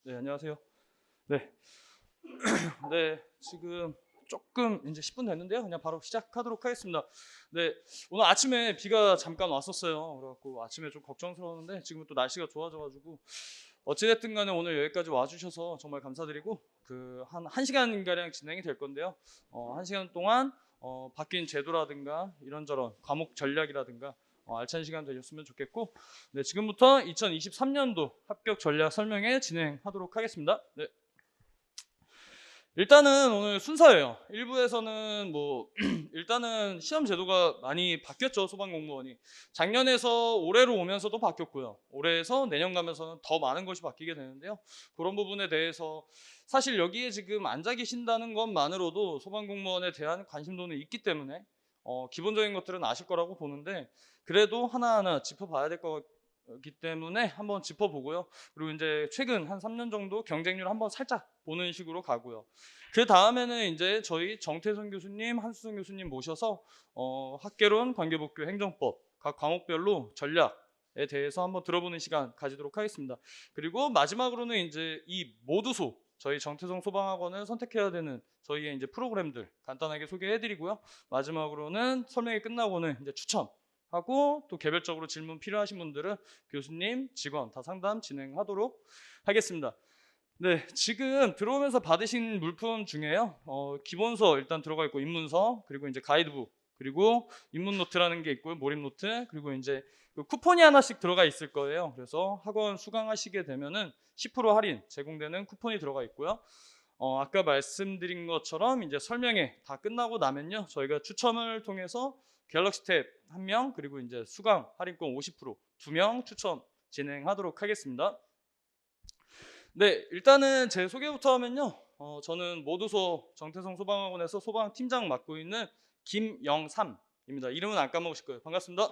네, 안녕하세요. 네, 네, 지금 조금 이제 10분 됐는데요. 그냥 바로 시작하도록 하겠습니다. 네, 오늘 아침에 비가 잠깐 왔었어요. 그래갖고 아침에 좀 걱정스러웠는데 지금은 또 날씨가 좋아져가지고 어찌됐든 간에 오늘 여기까지 와주셔서 정말 감사드리고 한 1시간가량 진행이 될 건데요. 1시간 동안 바뀐 제도라든가 이런저런 과목 전략이라든가 알찬 시간 되셨으면 좋겠고, 네, 지금부터 2023년도 합격 전략 설명회 진행하도록 하겠습니다. 네. 일단은 오늘 순서예요. 1부에서는 뭐 일단은 시험 제도가 많이 바뀌었죠. 소방공무원이 작년에서 올해로 오면서도 바뀌었고요. 올해에서 내년 가면서는 더 많은 것이 바뀌게 되는데요. 그런 부분에 대해서 사실 여기에 지금 앉아 계신다는 것만으로도 소방공무원에 대한 관심도는 있기 때문에 기본적인 것들은 아실 거라고 보는데, 그래도 하나하나 짚어봐야 될 거기 때문에 한번 짚어보고요. 그리고 이제 최근 한 3년 정도 경쟁률 한번 살짝 보는 식으로 가고요. 그 다음에는 이제 저희 정태선 교수님, 한수성 교수님 모셔서 학개론, 관계복교, 행정법 각 과목별로 전략에 대해서 한번 들어보는 시간 가지도록 하겠습니다. 그리고 마지막으로는 이제 이 모두소, 저희 정태성 소방학원을 선택해야 되는 저희의 이제 프로그램들 간단하게 소개해드리고요. 마지막으로는 설명이 끝나고는 이제 추첨하고 또 개별적으로 질문 필요하신 분들은 교수님, 직원 다 상담 진행하도록 하겠습니다. 네, 지금 들어오면서 받으신 물품 중에요. 기본서 일단 들어가 있고 입문서, 그리고 이제 가이드북, 그리고 입문 노트라는 게 있고요. 몰입 노트, 그리고 이제 그 쿠폰이 하나씩 들어가 있을 거예요. 그래서 학원 수강하시게 되면은 10% 할인 제공되는 쿠폰이 들어가 있고요. 아까 말씀드린 것처럼 이제 설명회 다 끝나고 나면요, 저희가 추첨을 통해서 갤럭시 탭 1명, 그리고 이제 수강 할인권 50% 2명 추첨 진행하도록 하겠습니다. 네, 일단은 제 소개부터 하면요. 저는 모두소 정태성 소방학원에서 소방팀장 맡고 있는 김영삼입니다. 이름은 안 까먹으실 거예요. 반갑습니다.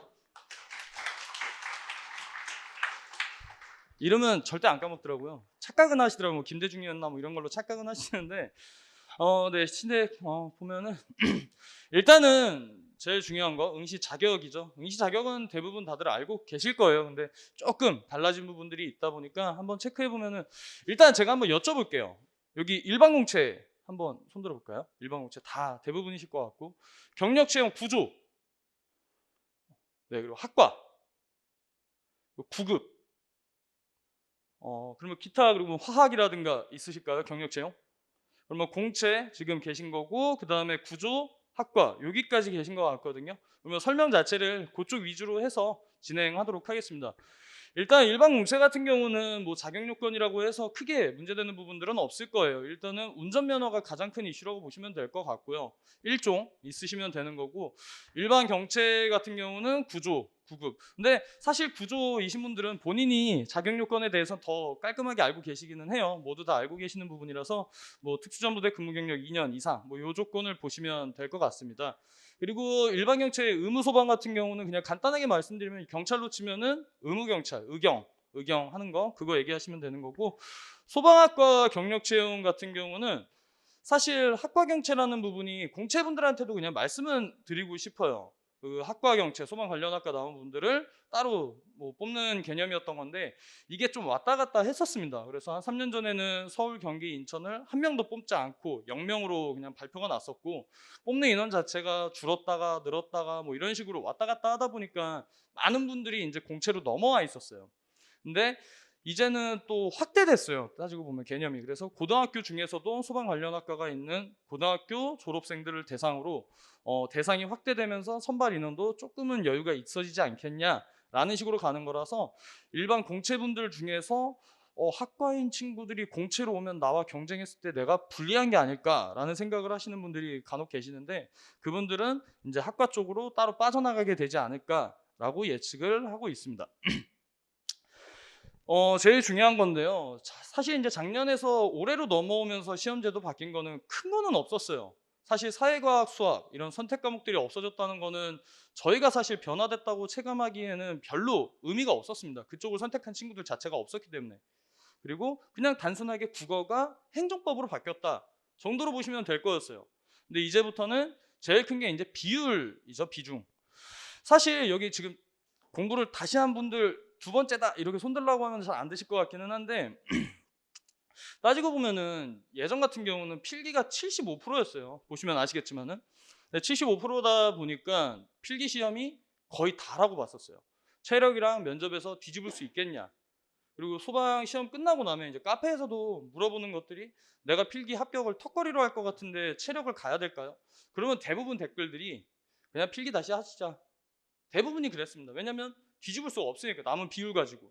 이름은 절대 안 까먹더라고요. 착각은 하시더라고요. 뭐 김대중이었나 뭐 이런 걸로 착각은 하시는데, 네, 근데 보면은 일단은 제일 중요한 거 응시 자격이죠. 응시 자격은 대부분 다들 알고 계실 거예요. 근데 조금 달라진 부분들이 있다 보니까 한번 체크해 보면은, 일단 제가 한번 여쭤볼게요. 여기 일반 공채 한번 손들어 볼까요? 일반 공채 다 대부분이실 것 같고, 경력 채용 구조, 네, 그리고 학과, 그리고 구급, 그러면 기타, 그리고 화학이라든가 있으실까요? 경력 채용? 그러면 공채 지금 계신 거고, 그 다음에 구조, 학과 여기까지 계신 것 같거든요. 그러면 설명 자체를 그쪽 위주로 해서 진행하도록 하겠습니다. 일단 일반 공채 같은 경우는 뭐 자격 요건이라고 해서 크게 문제되는 부분들은 없을 거예요. 일단은 운전면허가 가장 큰 이슈라고 보시면 될 것 같고요. 1종 있으시면 되는 거고, 일반 경채 같은 경우는 구조, 구급. 근데 사실 구조이신 분들은 본인이 자격 요건에 대해서 더 깔끔하게 알고 계시기는 해요. 모두 다 알고 계시는 부분이라서 뭐 특수전부대 근무 경력 2년 이상 뭐 요 조건을 보시면 될 것 같습니다. 그리고 일반 경찰 의무 소방 같은 경우는 그냥 간단하게 말씀드리면 경찰로 치면은 의무 경찰, 의경 하는 거 그거 얘기하시면 되는 거고, 소방학과 경력 채용 같은 경우는 사실 학과 경채라는 부분이 공채분들한테도 그냥 말씀은 드리고 싶어요. 그 학과 경채, 소방 관련 학과 나온 분들을 따로 뭐 뽑는 개념이었던 건데, 이게 좀 왔다 갔다 했었습니다. 그래서 한 3년 전에는 서울, 경기, 인천을 한 명도 뽑지 않고 0명으로 그냥 발표가 났었고, 뽑는 인원 자체가 줄었다가 늘었다가 뭐 이런 식으로 왔다 갔다 하다 보니까 많은 분들이 이제 공채로 넘어와 있었어요. 근데 이제는 또 확대됐어요. 따지고 보면 개념이. 그래서 고등학교 중에서도 소방 관련 학과가 있는 고등학교 졸업생들을 대상으로 대상이 확대되면서 선발 인원도 조금은 여유가 있어지지 않겠냐라는 식으로 가는 거라서, 일반 공채분들 중에서 학과인 친구들이 공채로 오면 나와 경쟁했을 때 내가 불리한 게 아닐까라는 생각을 하시는 분들이 간혹 계시는데, 그분들은 이제 학과 쪽으로 따로 빠져나가게 되지 않을까라고 예측을 하고 있습니다. 제일 중요한 건데요. 사실 이제 작년에서 올해로 넘어오면서 시험제도 바뀐 거는 큰 거는 없었어요. 사실 사회과학, 수학 이런 선택 과목들이 없어졌다는 거는 저희가 사실 변화됐다고 체감하기에는 별로 의미가 없었습니다. 그쪽을 선택한 친구들 자체가 없었기 때문에. 그리고 그냥 단순하게 국어가 행정법으로 바뀌었다 정도로 보시면 될 거였어요. 근데 이제부터는 제일 큰 게 이제 비율이죠, 비중. 사실 여기 지금 공부를 다시 한 분들 두 번째다 이렇게 손들라고 하면 잘 안 되실 것 같기는 한데, 따지고 보면은 예전 같은 경우는 필기가 75%였어요. 보시면 아시겠지만은. 75%다 보니까 필기 시험이 거의 다라고 봤었어요. 체력이랑 면접에서 뒤집을 수 있겠냐. 그리고 소방 시험 끝나고 나면 이제 카페에서도 물어보는 것들이 내가 필기 합격을 턱걸이로 할 것 같은데 체력을 가야 될까요? 그러면 대부분 댓글들이 그냥 필기 다시 하시자. 대부분이 그랬습니다. 왜냐면 뒤집을 수가 없으니까 남은 비율 가지고.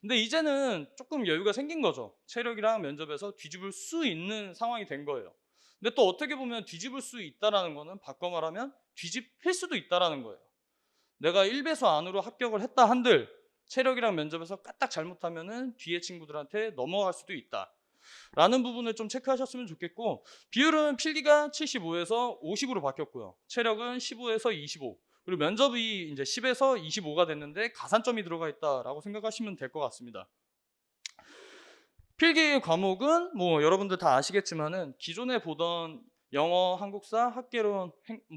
근데 이제는 조금 여유가 생긴 거죠. 체력이랑 면접에서 뒤집을 수 있는 상황이 된 거예요. 근데 또 어떻게 보면 뒤집을 수 있다라는 거는 바꿔 말하면 뒤집힐 수도 있다라는 거예요. 내가 1배수 안으로 합격을 했다 한들 체력이랑 면접에서 까딱 잘못하면은 뒤에 친구들한테 넘어갈 수도 있다. 라는 부분을 좀 체크하셨으면 좋겠고, 비율은 필기가 75에서 50으로 바뀌었고요. 체력은 15에서 25. 그리고 면접이 이제 10에서 25가 됐는데 가산점이 들어가 있다라고 생각하시면 될 것 같습니다. 필기 과목은 뭐 여러분들 다 아시겠지만은 기존에 보던 영어, 한국사, 학개론,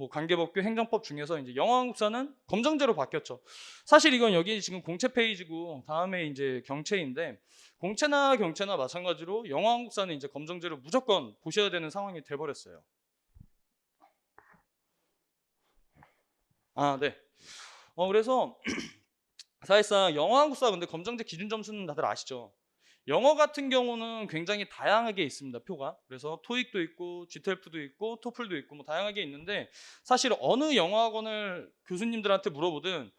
관계법규, 행정법 중에서 이제 영어, 한국사는 검정제로 바뀌었죠. 사실 이건 여기 지금 공채 페이지고 다음에 이제 경채인데 공채나 경채나 마찬가지로 영어, 한국사는 이제 검정제로 무조건 보셔야 되는 상황이 돼버렸어요. 아, 네. 그래서 사실상 영어, 한국사 근데 검정제 기준 점수는 다들 아시죠? 영어 같은 경우는 굉장히 다양하게 있습니다, 표가. 그래서 토익도 있고 GTLF도 있고 토플도 있고 뭐 다양하게 있는데 사실 어느 영어 학원을 교수님들한테 물어보든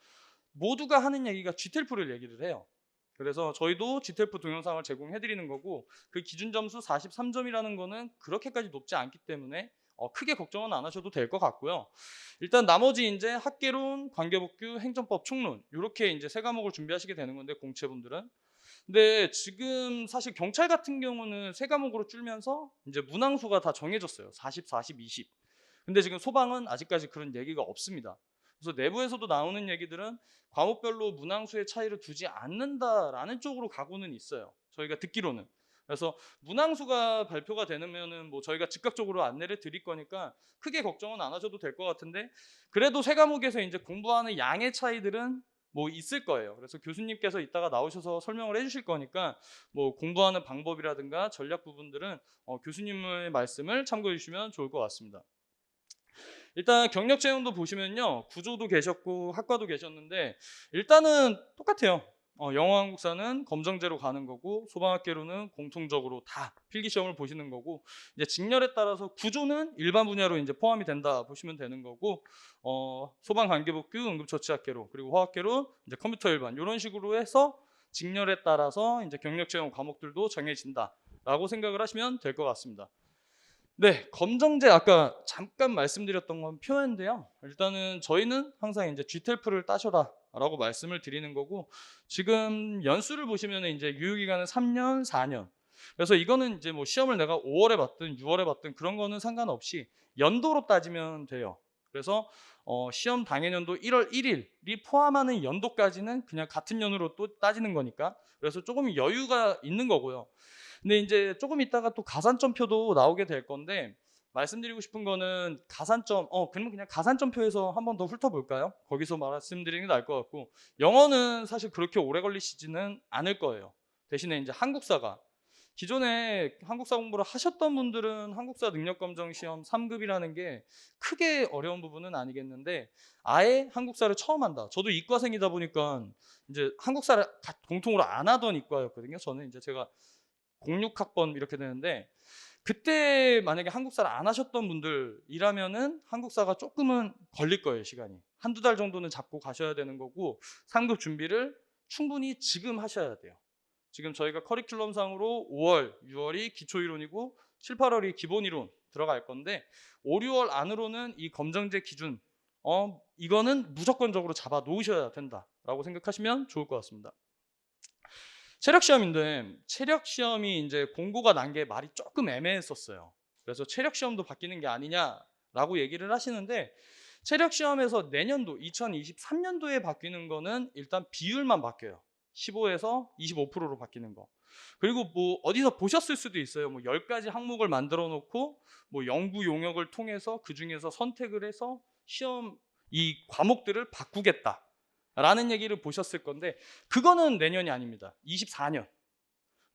모두가 하는 얘기가 GTLF를 얘기를 해요. 그래서 저희도 GTLF 동영상을 제공해 드리는 거고 그 기준 점수 43점이라는 거는 그렇게까지 높지 않기 때문에 크게 걱정은 안 하셔도 될 것 같고요. 일단 나머지 이제 학개론, 관계법규, 행정법, 총론 이렇게 이제 세 과목을 준비하시게 되는 건데 공채분들은 근데 지금 사실 경찰 같은 경우는 세 과목으로 줄면서 이제 문항수가 다 정해졌어요. 40, 40, 20. 근데 지금 소방은 아직까지 그런 얘기가 없습니다. 그래서 내부에서도 나오는 얘기들은 과목별로 문항수의 차이를 두지 않는다라는 쪽으로 가고는 있어요. 저희가 듣기로는. 그래서 문항수가 발표가 되면은 뭐 저희가 즉각적으로 안내를 드릴 거니까 크게 걱정은 안 하셔도 될 것 같은데 그래도 세 과목에서 이제 공부하는 양의 차이들은 뭐 있을 거예요. 그래서 교수님께서 이따가 나오셔서 설명을 해주실 거니까 뭐 공부하는 방법이라든가 전략 부분들은 교수님의 말씀을 참고해 주시면 좋을 것 같습니다. 일단 경력 채용도 보시면요. 구조도 계셨고 학과도 계셨는데 일단은 똑같아요. 영어 한국사는 검정제로 가는 거고 소방학개로는 공통적으로 다 필기시험을 보시는 거고 이제 직렬에 따라서 구조는 일반 분야로 이제 포함이 된다 보시면 되는 거고 소방관계법규, 응급처치학개로 그리고 화학개로 이제 컴퓨터 일반 이런 식으로 해서 직렬에 따라서 이제 경력 채용 과목들도 정해진다라고 생각을 하시면 될 것 같습니다. 네, 검정제 아까 잠깐 말씀드렸던 건 표인데요. 일단은 저희는 항상 이제 GTLF를 따셔라라고 말씀을 드리는 거고 지금 연수를 보시면 이제 유효기간은 3년, 4년. 그래서 이거는 이제 뭐 시험을 내가 5월에 받든 6월에 받든 그런 거는 상관없이 연도로 따지면 돼요. 그래서 시험 당해년도 1월 1일이 포함하는 연도까지는 그냥 같은 연으로 또 따지는 거니까 그래서 조금 여유가 있는 거고요. 근데 이제 조금 있다가 또 가산점표도 나오게 될 건데 말씀드리고 싶은 거는 가산점 그러면 그냥 가산점표에서 한 번 더 훑어볼까요? 거기서 말씀드리는 게 나을 것 같고 영어는 사실 그렇게 오래 걸리시지는 않을 거예요. 대신에 이제 한국사가 기존에 한국사 공부를 하셨던 분들은 한국사 능력검정 시험 3급이라는 게 크게 어려운 부분은 아니겠는데 아예 한국사를 처음 한다. 저도 이과생이다 보니까 이제 한국사를 공통으로 안 하던 이과였거든요. 저는 이제 제가 06학번 이렇게 되는데 그때 만약에 한국사를 안 하셨던 분들이라면은 한국사가 조금은 걸릴 거예요, 시간이. 한두 달 정도는 잡고 가셔야 되는 거고 3급 준비를 충분히 지금 하셔야 돼요. 지금 저희가 커리큘럼상으로 5월, 6월이 기초이론이고 7, 8월이 기본이론 들어갈 건데 5, 6월 안으로는 이 검정제 기준 이거는 무조건적으로 잡아 놓으셔야 된다라고 생각하시면 좋을 것 같습니다. 체력 시험인데 체력 시험이 이제 공고가 난 게 말이 조금 애매했었어요. 그래서 체력 시험도 바뀌는 게 아니냐라고 얘기를 하시는데 체력 시험에서 내년도 2023년도에 바뀌는 거는 일단 비율만 바뀌어요. 15에서 25%로 바뀌는 거. 그리고 뭐 어디서 보셨을 수도 있어요. 뭐 10가지 항목을 만들어 놓고 뭐 연구 용역을 통해서 그 중에서 선택을 해서 시험 이 과목들을 바꾸겠다. 라는 얘기를 보셨을 건데 그거는 내년이 아닙니다. 24년.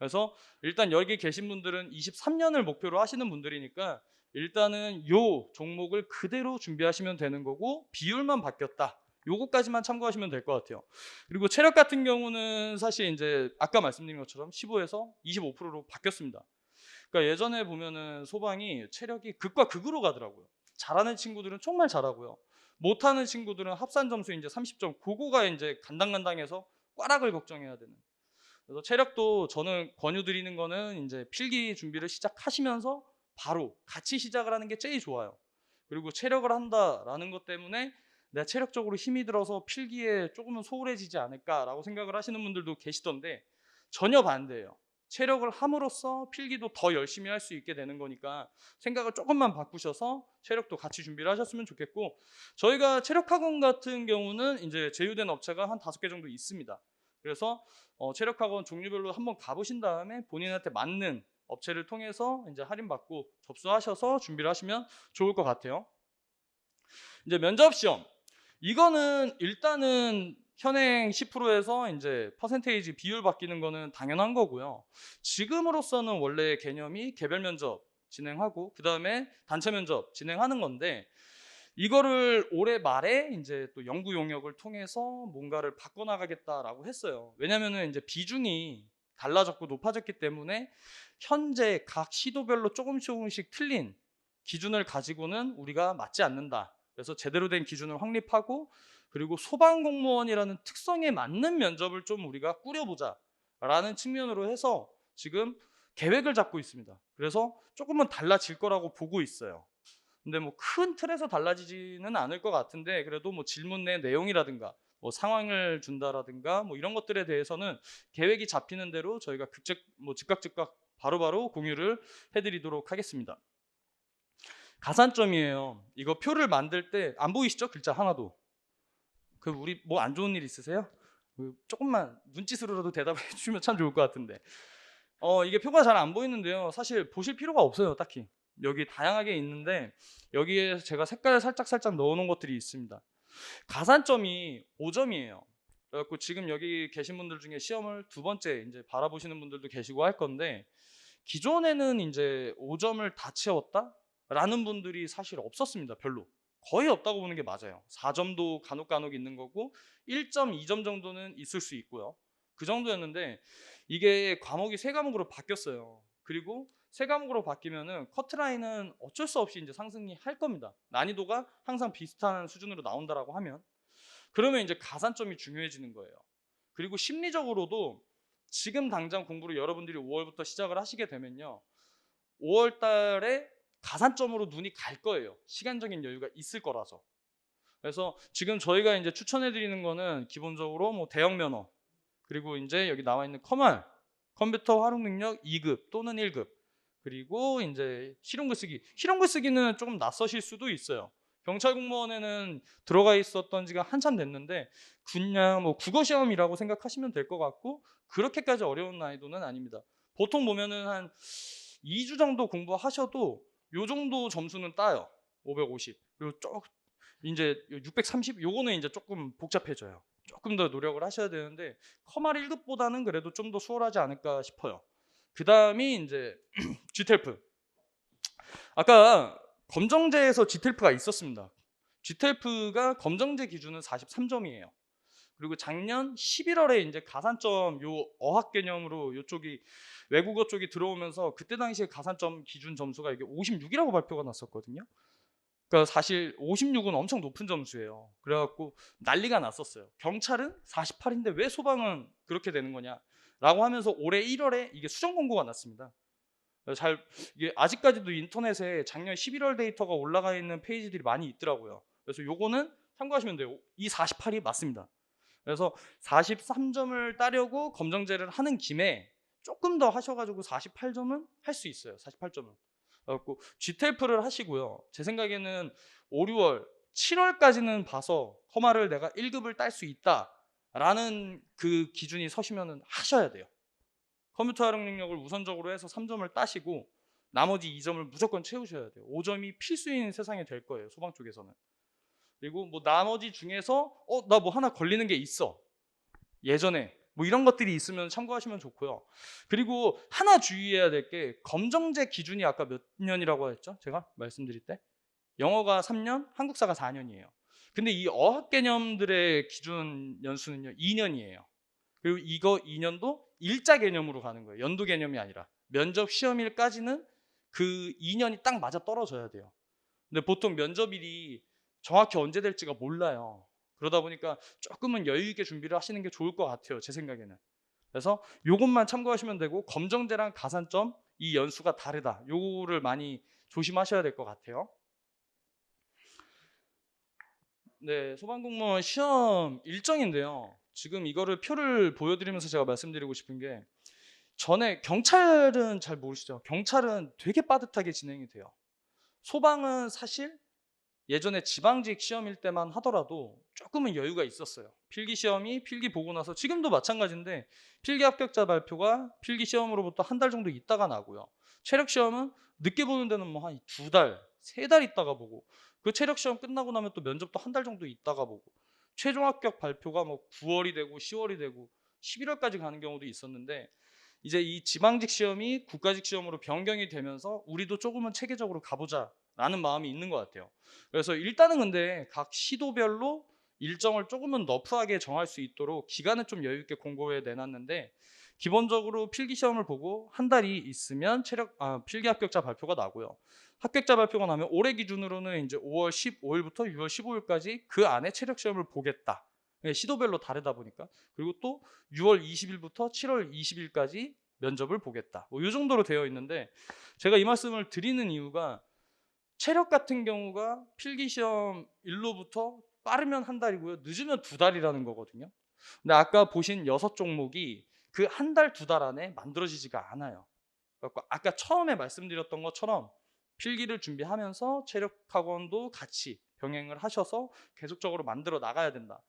그래서 일단 여기 계신 분들은 23년을 목표로 하시는 분들이니까 일단은 요 종목을 그대로 준비하시면 되는 거고, 비율만 바뀌었다, 요거까지만 참고하시면 될 것 같아요. 그리고 체력 같은 경우는 사실 이제 아까 말씀드린 것처럼 15에서 25%로 바뀌었습니다. 그러니까 예전에 보면은 소방이 체력이 극과 극으로 가더라고요. 잘하는 친구들은 정말 잘하고요, 못하는 친구들은 합산 점수 이제 30점, 그거가 이제 간당간당해서 꽈락을 걱정해야 되는. 그래서 체력도 저는 권유드리는 거는 이제 필기 준비를 시작하시면서 바로 같이 시작을 하는 게 제일 좋아요. 그리고 체력을 한다라는 것 때문에 내가 체력적으로 힘이 들어서 필기에 조금은 소홀해지지 않을까라고 생각을 하시는 분들도 계시던데, 전혀 반대예요. 체력을 함으로써 필기도 더 열심히 할 수 있게 되는 거니까 생각을 조금만 바꾸셔서 체력도 같이 준비를 하셨으면 좋겠고, 저희가 체력학원 같은 경우는 이제 제휴된 업체가 한 5개 정도 있습니다. 그래서 체력학원 종류별로 한번 가보신 다음에 본인한테 맞는 업체를 통해서 이제 할인받고 접수하셔서 준비를 하시면 좋을 것 같아요. 이제 면접 시험, 이거는 일단은 현행 10%에서 이제 퍼센테이지 비율 바뀌는 거는 당연한 거고요. 지금으로서는 원래 개념이 개별 면접 진행하고 그 다음에 단체 면접 진행하는 건데, 이거를 올해 말에 이제 또 연구 용역을 통해서 뭔가를 바꿔나가겠다라고 했어요. 왜냐면은 이제 비중이 달라졌고 높아졌기 때문에 현재 각 시도별로 조금씩 틀린 기준을 가지고는 우리가 맞지 않는다. 그래서 제대로 된 기준을 확립하고, 그리고 소방공무원이라는 특성에 맞는 면접을 좀 우리가 꾸려보자라는 측면으로 해서 지금 계획을 잡고 있습니다. 그래서 조금은 달라질 거라고 보고 있어요. 근데 뭐 큰 틀에서 달라지지는 않을 것 같은데, 그래도 뭐 질문 내 내용이라든가 뭐 상황을 준다라든가 뭐 이런 것들에 대해서는 계획이 잡히는 대로 저희가 즉각 바로바로 공유를 해드리도록 하겠습니다. 가산점이에요. 이거 표를 만들 때 안 보이시죠? 글자 하나도. 그 우리 뭐 안 좋은 일 있으세요? 조금만 눈짓으로라도 대답해 주시면 참 좋을 것 같은데. 이게 표가 잘 안 보이는데요. 사실 보실 필요가 없어요, 딱히. 여기 다양하게 있는데 여기에 제가 색깔 살짝 넣어놓은 것들이 있습니다. 가산점이 5점이에요. 그래갖고 지금 여기 계신 분들 중에 시험을 2번째 이제 바라보시는 분들도 계시고 할 건데, 기존에는 이제 5점을 다 채웠다라는 분들이 사실 없었습니다. 별로. 거의 없다고 보는 게 맞아요. 4점도 간혹 있는 거고 1점, 2점 정도는 있을 수 있고요. 그 정도였는데 이게 과목이 3과목으로 바뀌었어요. 그리고 3과목으로 바뀌면은 커트라인은 어쩔 수 없이 이제 상승이 할 겁니다. 난이도가 항상 비슷한 수준으로 나온다라고 하면, 그러면 이제 가산점이 중요해지는 거예요. 그리고 심리적으로도 지금 당장 공부를 여러분들이 5월부터 시작을 하시게 되면요, 5월 달에 가산점으로 눈이 갈 거예요. 시간적인 여유가 있을 거라서. 그래서 지금 저희가 이제 추천해 드리는 거는 기본적으로 뭐 대형 면허, 그리고 이제 여기 나와 있는 커말, 컴퓨터 활용 능력 2급 또는 1급, 그리고 이제 실용글 쓰기. 실용글 쓰기는 조금 낯서실 수도 있어요. 경찰 공무원에는 들어가 있었던 지가 한참 됐는데 그냥 뭐 국어 시험이라고 생각하시면 될 것 같고, 그렇게까지 어려운 난이도는 아닙니다. 보통 보면은 한 2주 정도 공부하셔도 요 정도 점수는 따요. 550. 그리고 이제 630, 요거는 이제 조금 복잡해져요. 조금 더 노력을 하셔야 되는데 커말 1급보다는 그래도 좀 더 수월하지 않을까 싶어요. 그 다음이 이제 GTELF. 아까 검정제에서 GTELF가 있었습니다. GTELF가 검정제 기준은 43점이에요. 그리고 작년 11월에 이제 가산점 요 어학 개념으로 요쪽이 외국어 쪽이 들어오면서 그때 당시에 가산점 기준 점수가 이게 56이라고 발표가 났었거든요. 그러니까 사실 56은 엄청 높은 점수예요. 그래갖고 난리가 났었어요. 경찰은 48인데 왜 소방은 그렇게 되는 거냐라고 하면서 올해 1월에 이게 수정 공고가 났습니다. 이게 아직까지도 인터넷에 작년 11월 데이터가 올라가 있는 페이지들이 많이 있더라고요. 그래서 요거는 참고하시면 돼요. 이 48이 맞습니다. 그래서 43점을 따려고 검정제를 하는 김에 조금 더 하셔가지고 48점은 할 수 있어요. 48점은. 그래갖고 GTELF를 하시고요. 제 생각에는 5, 6월, 7월까지는 봐서 커마를 내가 1급을 딸 수 있다라는 그 기준이 서시면은 하셔야 돼요. 컴퓨터 활용 능력을 우선적으로 해서 3점을 따시고 나머지 2점을 무조건 채우셔야 돼요. 5점이 필수인 세상이 될 거예요, 소방 쪽에서는. 그리고 뭐 나머지 중에서 나 뭐 하나 걸리는 게 있어. 예전에 뭐 이런 것들이 있으면 참고하시면 좋고요. 그리고 하나 주의해야 될 게 검정제 기준이 아까 몇 년이라고 했죠? 제가 말씀드릴 때 영어가 3년, 한국사가 4년이에요. 근데 이 어학 개념들의 기준 연수는요 2년이에요. 그리고 이거 2년도 일자 개념으로 가는 거예요. 연도 개념이 아니라 면접 시험일까지는 그 2년이 딱 맞아 떨어져야 돼요. 근데 보통 면접일이 정확히 언제 될지가 몰라요. 그러다 보니까 조금은 여유 있게 준비를 하시는 게 좋을 것 같아요. 제 생각에는. 그래서 요것만 참고하시면 되고 검정제랑 가산점 이 연수가 다르다. 요거를 많이 조심하셔야 될 것 같아요. 네, 소방공무원 시험 일정인데요. 지금 이거를 표를 보여드리면서 제가 말씀드리고 싶은 게 전에 경찰은 잘 모르시죠? 경찰은 되게 빠듯하게 진행이 돼요. 소방은 사실 예전에 지방직 시험일 때만 하더라도 조금은 여유가 있었어요. 필기 시험이 필기 보고 나서 지금도 마찬가지인데 필기 합격자 발표가 필기 시험으로부터 한 달 정도 있다가 나고요. 체력 시험은 늦게 보는 데는 뭐 한 두 달, 세 달 있다가 보고 그 체력 시험 끝나고 나면 또 면접도 한 달 정도 있다가 보고 최종 합격 발표가 뭐 9월이 되고 10월이 되고 11월까지 가는 경우도 있었는데 이제 이 지방직 시험이 국가직 시험으로 변경이 되면서 우리도 조금은 체계적으로 가보자라는 마음이 있는 것 같아요. 그래서 일단은 근데 각 시도별로 일정을 조금은 너프하게 정할 수 있도록 기간은 좀 여유 있게 공고해 내놨는데 기본적으로 필기 시험을 보고 한 달이 있으면 필기 합격자 발표가 나고요. 합격자 발표가 나면 올해 기준으로는 이제 5월 15일부터 6월 15일까지 그 안에 체력 시험을 보겠다. 예, 시도별로 다르다 보니까. 그리고 또 6월 20일부터 7월 20일까지 면접을 보겠다. 뭐 이 정도로 되어 있는데 제가 이 말씀을 드리는 이유가 체력 같은 경우가 필기시험 일로부터 빠르면 한 달이고요. 늦으면 두 달이라는 거거든요. 근데 아까 보신 6종목이 그 한 달, 두 달 안에 만들어지지가 않아요. 그래서 아까 처음에 말씀드렸던 것처럼 필기를 준비하면서 체력 학원도 같이 병행을 하셔서 계속적으로 만들어 나가야 된다.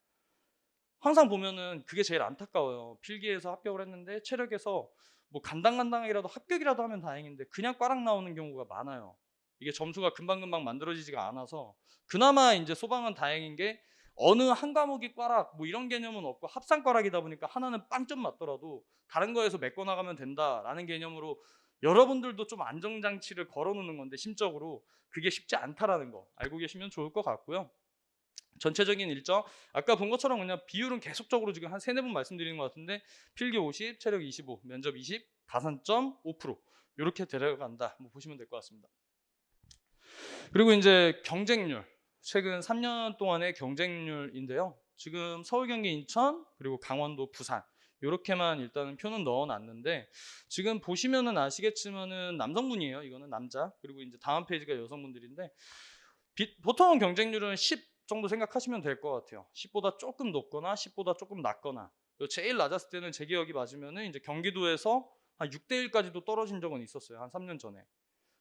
항상 보면은 그게 제일 안타까워요. 필기에서 합격을 했는데 체력에서 뭐 간당간당이라도 합격이라도 하면 다행인데 그냥 꽈락 나오는 경우가 많아요. 이게 점수가 금방금방 만들어지지가 않아서 그나마 이제 소방은 다행인 게 어느 한 과목이 꽈락 뭐 이런 개념은 없고 합산 꽈락이다 보니까 하나는 빵점 맞더라도 다른 거에서 메꿔 나가면 된다라는 개념으로 여러분들도 좀 안정장치를 걸어놓는 건데 심적으로 그게 쉽지 않다라는 거 알고 계시면 좋을 것 같고요. 전체적인 일정 아까 본 것처럼 그냥 비율은 계속적으로 지금 한 세네 번 말씀드리는 것 같은데 필기 50, 체력 25, 면접 20, 가산점 5% 이렇게 데려간다. 뭐 보시면 될 것 같습니다. 그리고 이제 경쟁률 최근 3년 동안의 경쟁률인데요. 지금 서울, 경기, 인천 그리고 강원도, 부산 이렇게만 일단은 표는 넣어놨는데 지금 보시면은 아시겠지만은 남성분이에요. 이거는 남자. 그리고 이제 다음 페이지가 여성분들인데 보통 경쟁률은 10 정도 생각하시면 될 것 같아요. 10보다 조금 높거나 10보다 조금 낮거나. 제일 낮았을 때는 제 기억이 맞으면은 이제 경기도에서 한 6대 1까지도 떨어진 적은 있었어요. 한 3년 전에.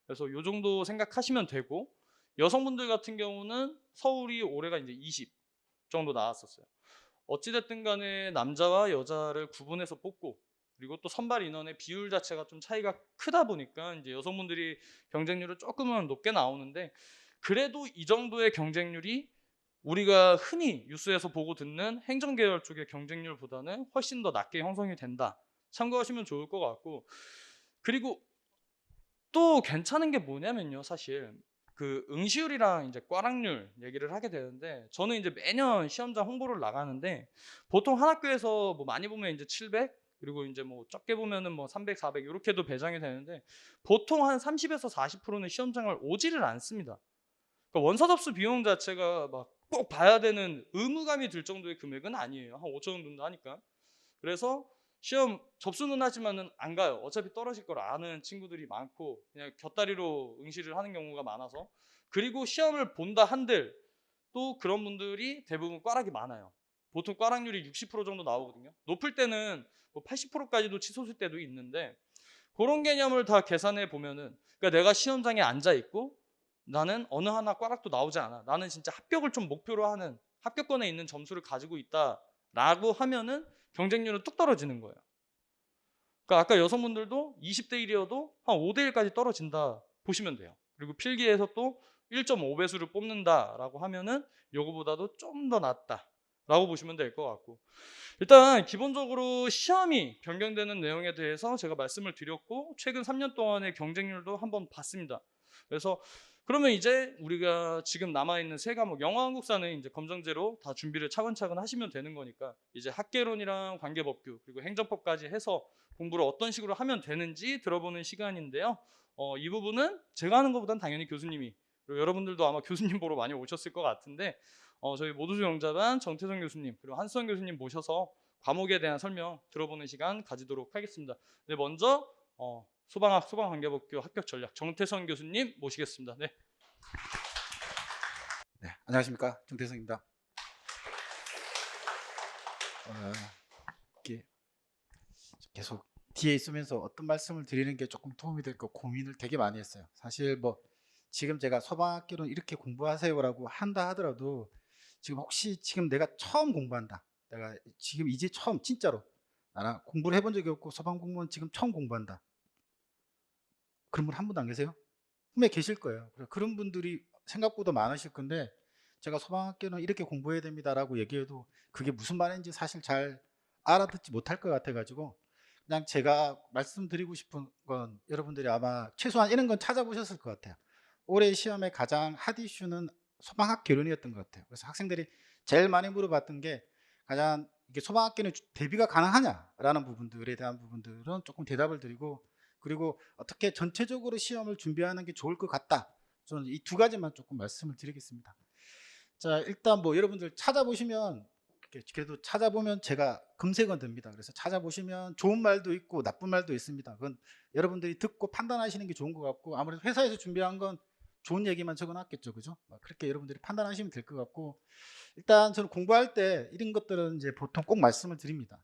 그래서 요 정도 생각하시면 되고 여성분들 같은 경우는 서울이 올해가 이제 20 정도 나왔었어요. 어찌됐든 간에 남자와 여자를 구분해서 뽑고 그리고 또 선발 인원의 비율 자체가 좀 차이가 크다 보니까 이제 여성분들이 경쟁률을 조금은 높게 나오는데 그래도 이 정도의 경쟁률이 우리가 흔히 뉴스에서 보고 듣는 행정계열 쪽의 경쟁률보다는 훨씬 더 낮게 형성이 된다. 참고하시면 좋을 것 같고 그리고 또 괜찮은 게 뭐냐면요, 사실 그 응시율이랑 이제 꽈락률 얘기를 하게 되는데 저는 이제 매년 시험장 홍보를 나가는데 보통 한 학교에서 뭐 많이 보면 이제 700 그리고 이제 뭐 적게 보면은 뭐 300, 400 이렇게도 배정이 되는데 보통 한 30에서 40%는 시험장을 오지를 않습니다. 그러니까 원서 접수 비용 자체가 막 꼭 봐야 되는 의무감이 들 정도의 금액은 아니에요. 한 5천 원 정도 하니까. 그래서 시험 접수는 하지만은 안 가요. 어차피 떨어질 걸 아는 친구들이 많고 그냥 곁다리로 응시를 하는 경우가 많아서 그리고 시험을 본다 한들 또 그런 분들이 대부분 꽈락이 많아요. 보통 꽈락률이 60% 정도 나오거든요. 높을 때는 뭐 80%까지도 치솟을 때도 있는데 그런 개념을 다 계산해 보면은 그러니까 내가 시험장에 앉아 있고 나는 어느 하나 꽈락도 나오지 않아. 나는 진짜 합격을 좀 목표로 하는 합격권에 있는 점수를 가지고 있다라고 하면은 경쟁률은 뚝 떨어지는 거예요. 그러니까 아까 여성분들도 20대 1이어도 한 5대 1까지 떨어진다 보시면 돼요. 그리고 필기에서 또 1.5배수를 뽑는다라고 하면은 요거보다도 좀 더 낫다. 라고 보시면 될 것 같고, 일단 기본적으로 시험이 변경되는 내용에 대해서 제가 말씀을 드렸고 최근 3년 동안의 경쟁률도 한번 봤습니다. 그래서 그러면 이제 우리가 지금 남아있는 세 과목 영어 한국사는 이제 검정제로 다 준비를 차근차근 하시면 되는 거니까 이제 학개론이랑 관계법규 그리고 행정법까지 해서 공부를 어떤 식으로 하면 되는지 들어보는 시간인데요. 이 부분은 제가 하는 것보단 당연히 교수님이, 그리고 여러분들도 아마 교수님 보러 많이 오셨을 것 같은데 저희 모두수 영자반 정태성 교수님 그리고 한수원 교수님 모셔서 과목에 대한 설명 들어보는 시간 가지도록 하겠습니다. 네, 먼저 소방학 소방관계법규 합격 전략 정태성 교수님 모시겠습니다. 네. 네, 안녕하십니까, 정태성입니다. 이렇게 계속 뒤에 있으면서 어떤 말씀을 드리는 게 조금 도움이 될까 고민을 되게 많이 했어요. 사실 뭐 지금 제가 소방학개론 이렇게 공부하세요라고 한다 하더라도 지금 혹시 지금 내가 처음 공부한다, 내가 지금 이제 처음 진짜로 나랑 공부를 해본 적이 없고 소방 공무원 지금 처음 공부한다, 그런 분 한 분도 안 계세요? 분명히 계실 거예요. 그런 분들이 생각보다 많으실 건데 제가 소방학교는 이렇게 공부해야 됩니다라고 얘기해도 그게 무슨 말인지 사실 잘 알아듣지 못할 것 같아가지고 그냥 제가 말씀드리고 싶은 건 여러분들이 아마 최소한 이런 건 찾아보셨을 것 같아요. 올해 시험의 가장 핫 이슈는 소방학 개론이었던 것 같아요. 그래서 학생들이 제일 많이 물어봤던 게 가장 이게 소방학교는 대비가 가능하냐라는 부분들에 대한 부분들은 조금 대답을 드리고, 그리고 어떻게 전체적으로 시험을 준비하는 게 좋을 것 같다, 저는 이 두 가지만 조금 말씀을 드리겠습니다. 자, 일단 뭐 여러분들 찾아보시면, 그래도 찾아보면 제가 검색은 됩니다. 그래서 찾아보시면 좋은 말도 있고 나쁜 말도 있습니다. 그건 여러분들이 듣고 판단하시는 게 좋은 것 같고, 아무래도 회사에서 준비한 건 좋은 얘기만 적어놨겠죠, 그죠? 그렇게 여러분들이 판단하시면 될 것 같고, 일단 저는 공부할 때 이런 것들은 이제 보통 꼭 말씀을 드립니다.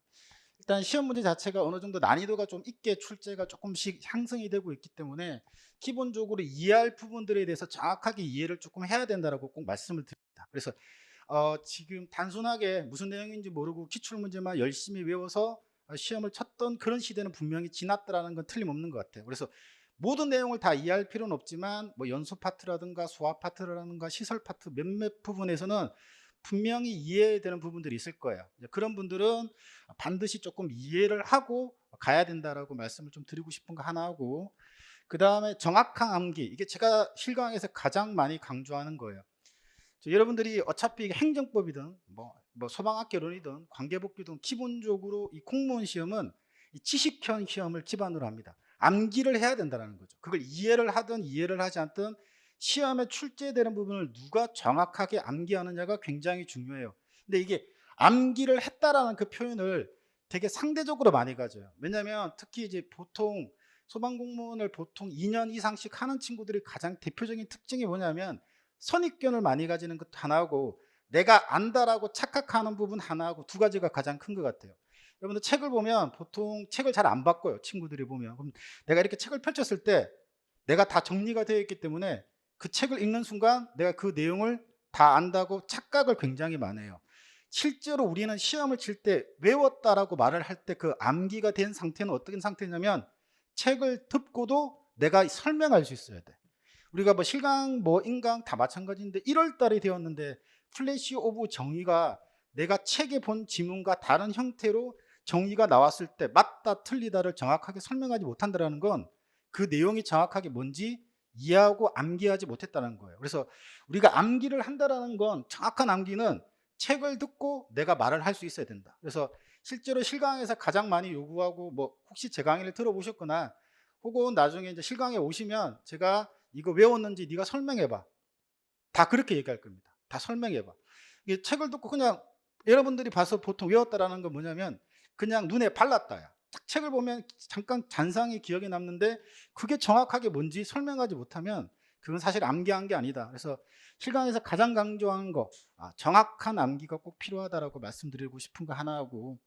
일단 시험 문제 자체가 어느 정도 난이도가 좀 있게 출제가 조금씩 향상이 되고 있기 때문에 기본적으로 이해할 부분들에 대해서 정확하게 이해를 조금 해야 된다라고 꼭 말씀을 드립니다. 그래서 지금 단순하게 무슨 내용인지 모르고 기출문제만 열심히 외워서 시험을 쳤던 그런 시대는 분명히 지났더라는 건 틀림없는 것 같아요. 그래서 모든 내용을 다 이해할 필요는 없지만 뭐 연수 파트라든가 수학 파트라든가 시설 파트 몇몇 부분에서는 분명히 이해해야 되는 부분들이 있을 거예요. 그런 분들은 반드시 조금 이해를 하고 가야 된다라고 말씀을 좀 드리고 싶은 거 하나 하고, 그 다음에 정확한 암기, 이게 제가 실강에서 가장 많이 강조하는 거예요. 여러분들이 어차피 행정법이든 뭐 소방학개론이든 관계법규든 기본적으로 이 공무원 시험은 이 지식형 시험을 기반으로 합니다. 암기를 해야 된다는 거죠. 그걸 이해를 하든 이해를 하지 않든 시험에 출제되는 부분을 누가 정확하게 암기하느냐가 굉장히 중요해요. 근데 이게 암기를 했다라는 그 표현을 되게 상대적으로 많이 가져요. 왜냐하면 특히 이제 보통 소방공무원을 보통 2년 이상씩 하는 친구들이 가장 대표적인 특징이 뭐냐면 선입견을 많이 가지는 것 하나하고 내가 안다라고 착각하는 부분 하나하고 두 가지가 가장 큰 것 같아요. 여러분들 책을 보면 보통 책을 잘 안 바꿔요. 친구들이 보면. 그럼 내가 이렇게 책을 펼쳤을 때 내가 다 정리가 되어 있기 때문에 그 책을 읽는 순간 내가 그 내용을 다 안다고 착각을 굉장히 많이 해요. 실제로 우리는 시험을 칠 때 외웠다라고 말을 할 때 그 암기가 된 상태는 어떤 상태냐면 책을 듣고도 내가 설명할 수 있어야 돼. 우리가 뭐 실강 뭐 인강 다 마찬가지인데 1월 달에 되었는데 플래시 오브 정의가 내가 책에 본 지문과 다른 형태로 정의가 나왔을 때 맞다 틀리다를 정확하게 설명하지 못한다는 건 그 내용이 정확하게 뭔지 이해하고 암기하지 못했다는 거예요. 그래서 우리가 암기를 한다는 건, 정확한 암기는 책을 듣고 내가 말을 할 수 있어야 된다. 그래서 실제로 실강에서 가장 많이 요구하고, 뭐 혹시 제 강의를 들어보셨거나 혹은 나중에 이제 실강에 오시면 제가 이거 외웠는지 네가 설명해봐, 다 그렇게 얘기할 겁니다. 다 설명해봐. 이게 책을 듣고 그냥 여러분들이 봐서 보통 외웠다라는 건 뭐냐면 그냥 눈에 발랐다야. 딱 책을 보면 잠깐 잔상이 기억에 남는데 그게 정확하게 뭔지 설명하지 못하면 그건 사실 암기한 게 아니다. 그래서 실강에서 가장 강조하는 거, 정확한 암기가 꼭 필요하다라고 말씀드리고 싶은 거 하나 하고,